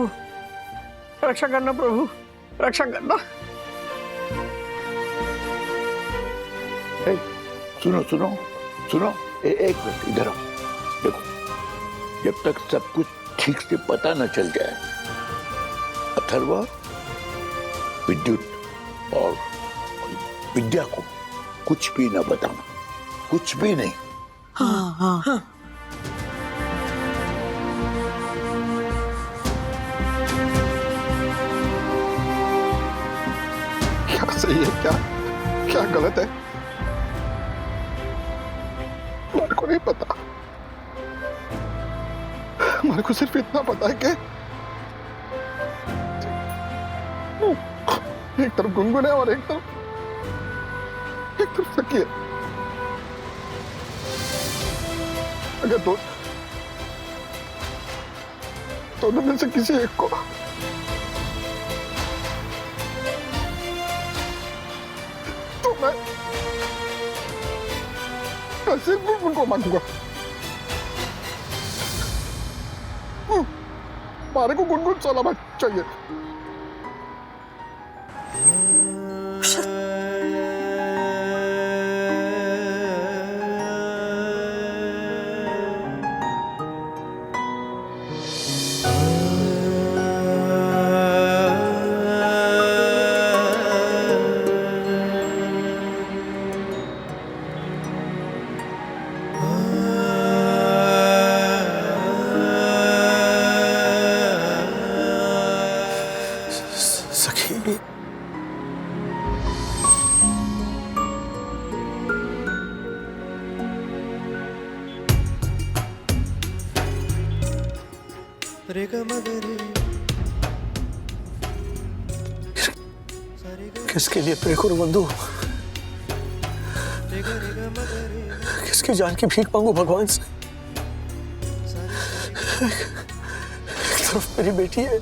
रक्षा करना, प्रभु रक्षा करना। सुनो सुनो सुनो, एक मिनट इधर आओ। देखो, जब तक सब कुछ ठीक से पता न चल जाए, अथर्वा, विद्युत और विद्या को कुछ भी न बताना, कुछ भी नहीं। हाँ हाँ हाँ। क्या सही है, क्या क्या गलत है, मेरे को नहीं पता। मेरे को सिर्फ इतना पता है कि एक तरफ गुनगुन है और एक तरफ सकी है। अगर दोनों में से किसी एक को तो मैं सिर्फ गुनगुन को मांगूंगा। मारे को गुनगुन सलामत चाहिए। किसके लिए प्रे करूं बंधु? किसकी जान की भीख मांगू भगवान से? एक तरफ मेरी बेटी है,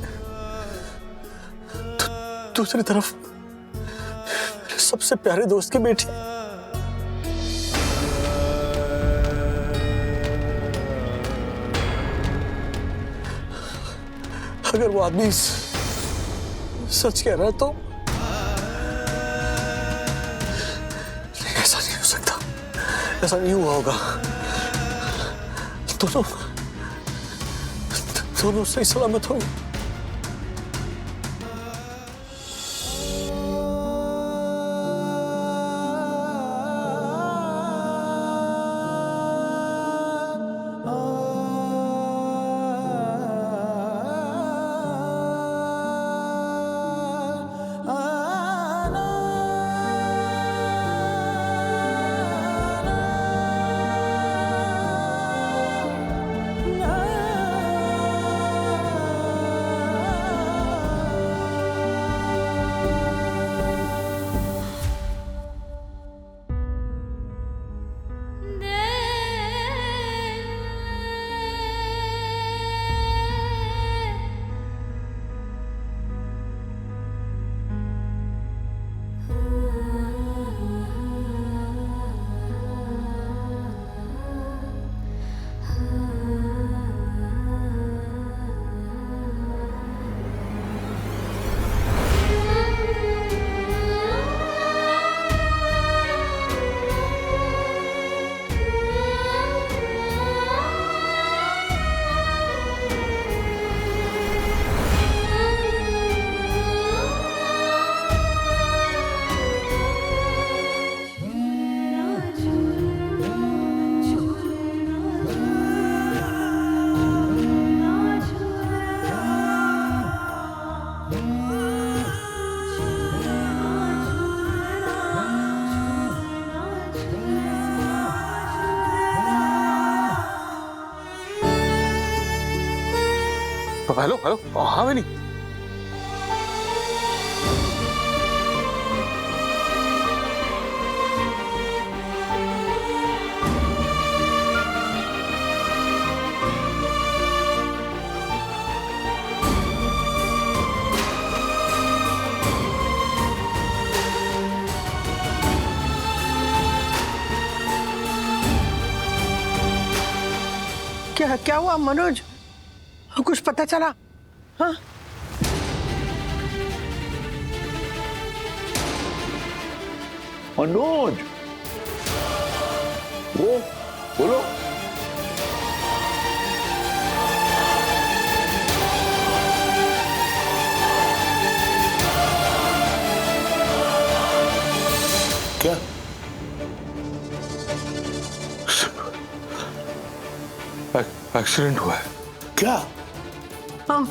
दूसरी तरफ मेरे सबसे प्यारे दोस्त की बेटी। अगर वो आदमी सच कह रहा है तो ऐसा नहीं हो सकता, ऐसा नहीं हुआ होगा। दोनों सही सलामत होंगे। हेलो हेलो, हाँ मैंने क्या हुआ मनोज? कुछ पता चला? हाँ मनोज, वो बोलो। क्या? एक्सीडेंट हुआ है। क्या? हाँ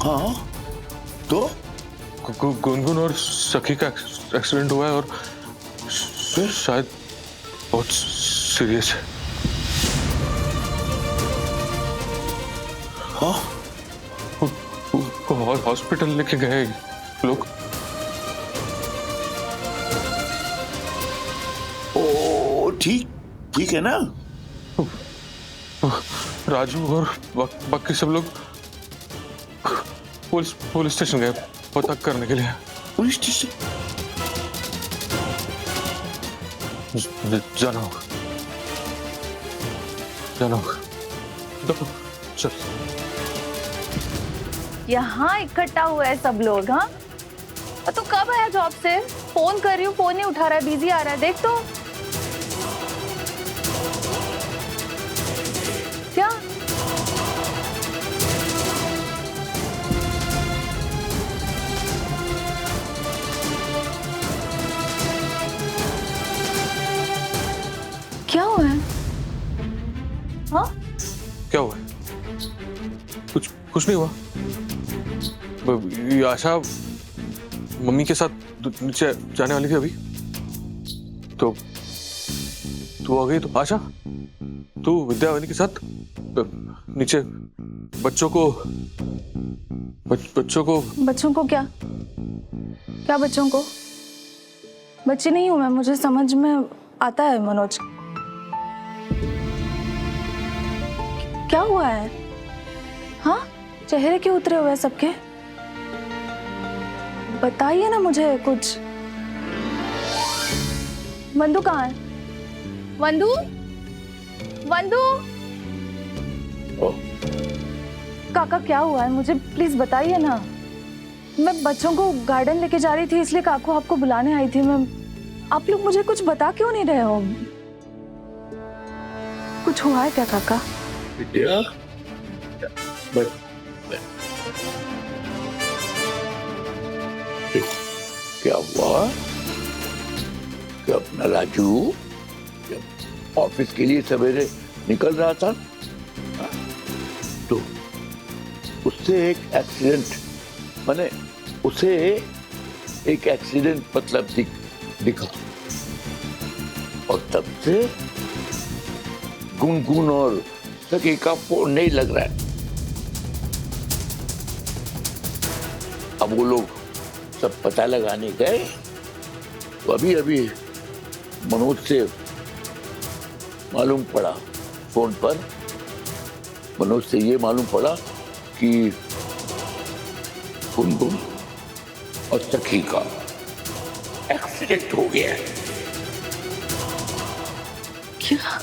हाँ तो गुनगुन और सखी का एक्सीडेंट हुआ है और शायद बहुत सीरियस है। हाँ? हॉस्पिटल लेके गए लोग। ओ ठीक है ना? राजू और बाकी सब लोग पुलिस स्टेशन गए पता करने के लिए। पुलिस स्टेशन जाना होगा। चल। यहाँ इकट्ठा हुआ है सब लोग। हाँ तो कब आया जॉब से? फोन कर रही हूँ, फोन नहीं उठा रहा है, बिजी आ रहा है। देख तो क्या क्या हुआ है? हाँ क्या हुआ है? कुछ नहीं हुआ। ये आशा मम्मी के साथ नीचे जाने वाली थी अभी, तो तू आ गई। तो आशा तू विद्यावानी के साथ नीचे बच्चों को क्या बच्चों को? बच्ची नहीं हूं मैं, मुझे समझ में आता है मनोज। क्या हुआ है? हाँ चेहरे क्यों उतरे हुए हैं सबके? बताइए ना मुझे कुछ। वंदू कहाँ है? वंदू काका क्या हुआ है? मुझे प्लीज बताइए ना। मैं बच्चों को गार्डन लेके जा रही थी, इसलिए काकू आपको बुलाने आई थी। मैं आप लोग मुझे कुछ बता क्यों नहीं रहे हो? कुछ हुआ है क्या काका? विद्या, क्या हुआ कि अपना राजू जब ऑफिस के लिए सवेरे निकल रहा था तो उससे एक एक्सीडेंट मतलब दिखा, और तब से गुनगुन और सखी का फोन नहीं लग रहा है। अब वो लोग सब पता लगाने गए तो अभी मनोज से मालूम पड़ा, फोन पर मनोज से ये मालूम पड़ा कि गुनगुन और सखी का एक्सीडेंट हो गया है। क्या?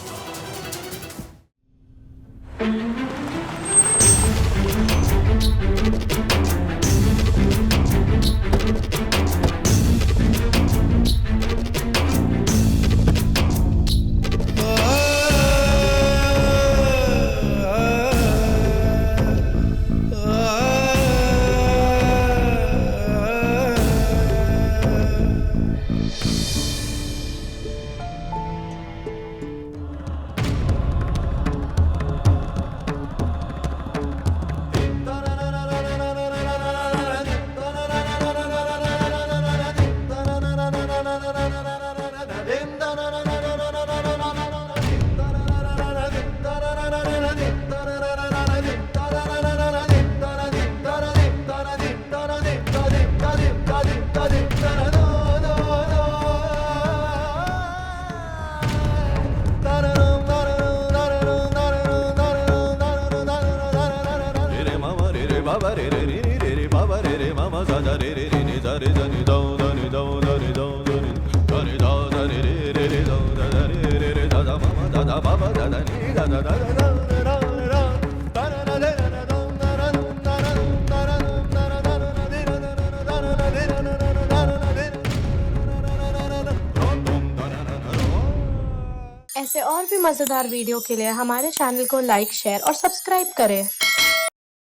ऐसे और भी मज़ेदार वीडियो के लिए हमारे चैनल को लाइक, शेयर और सब्सक्राइब करें।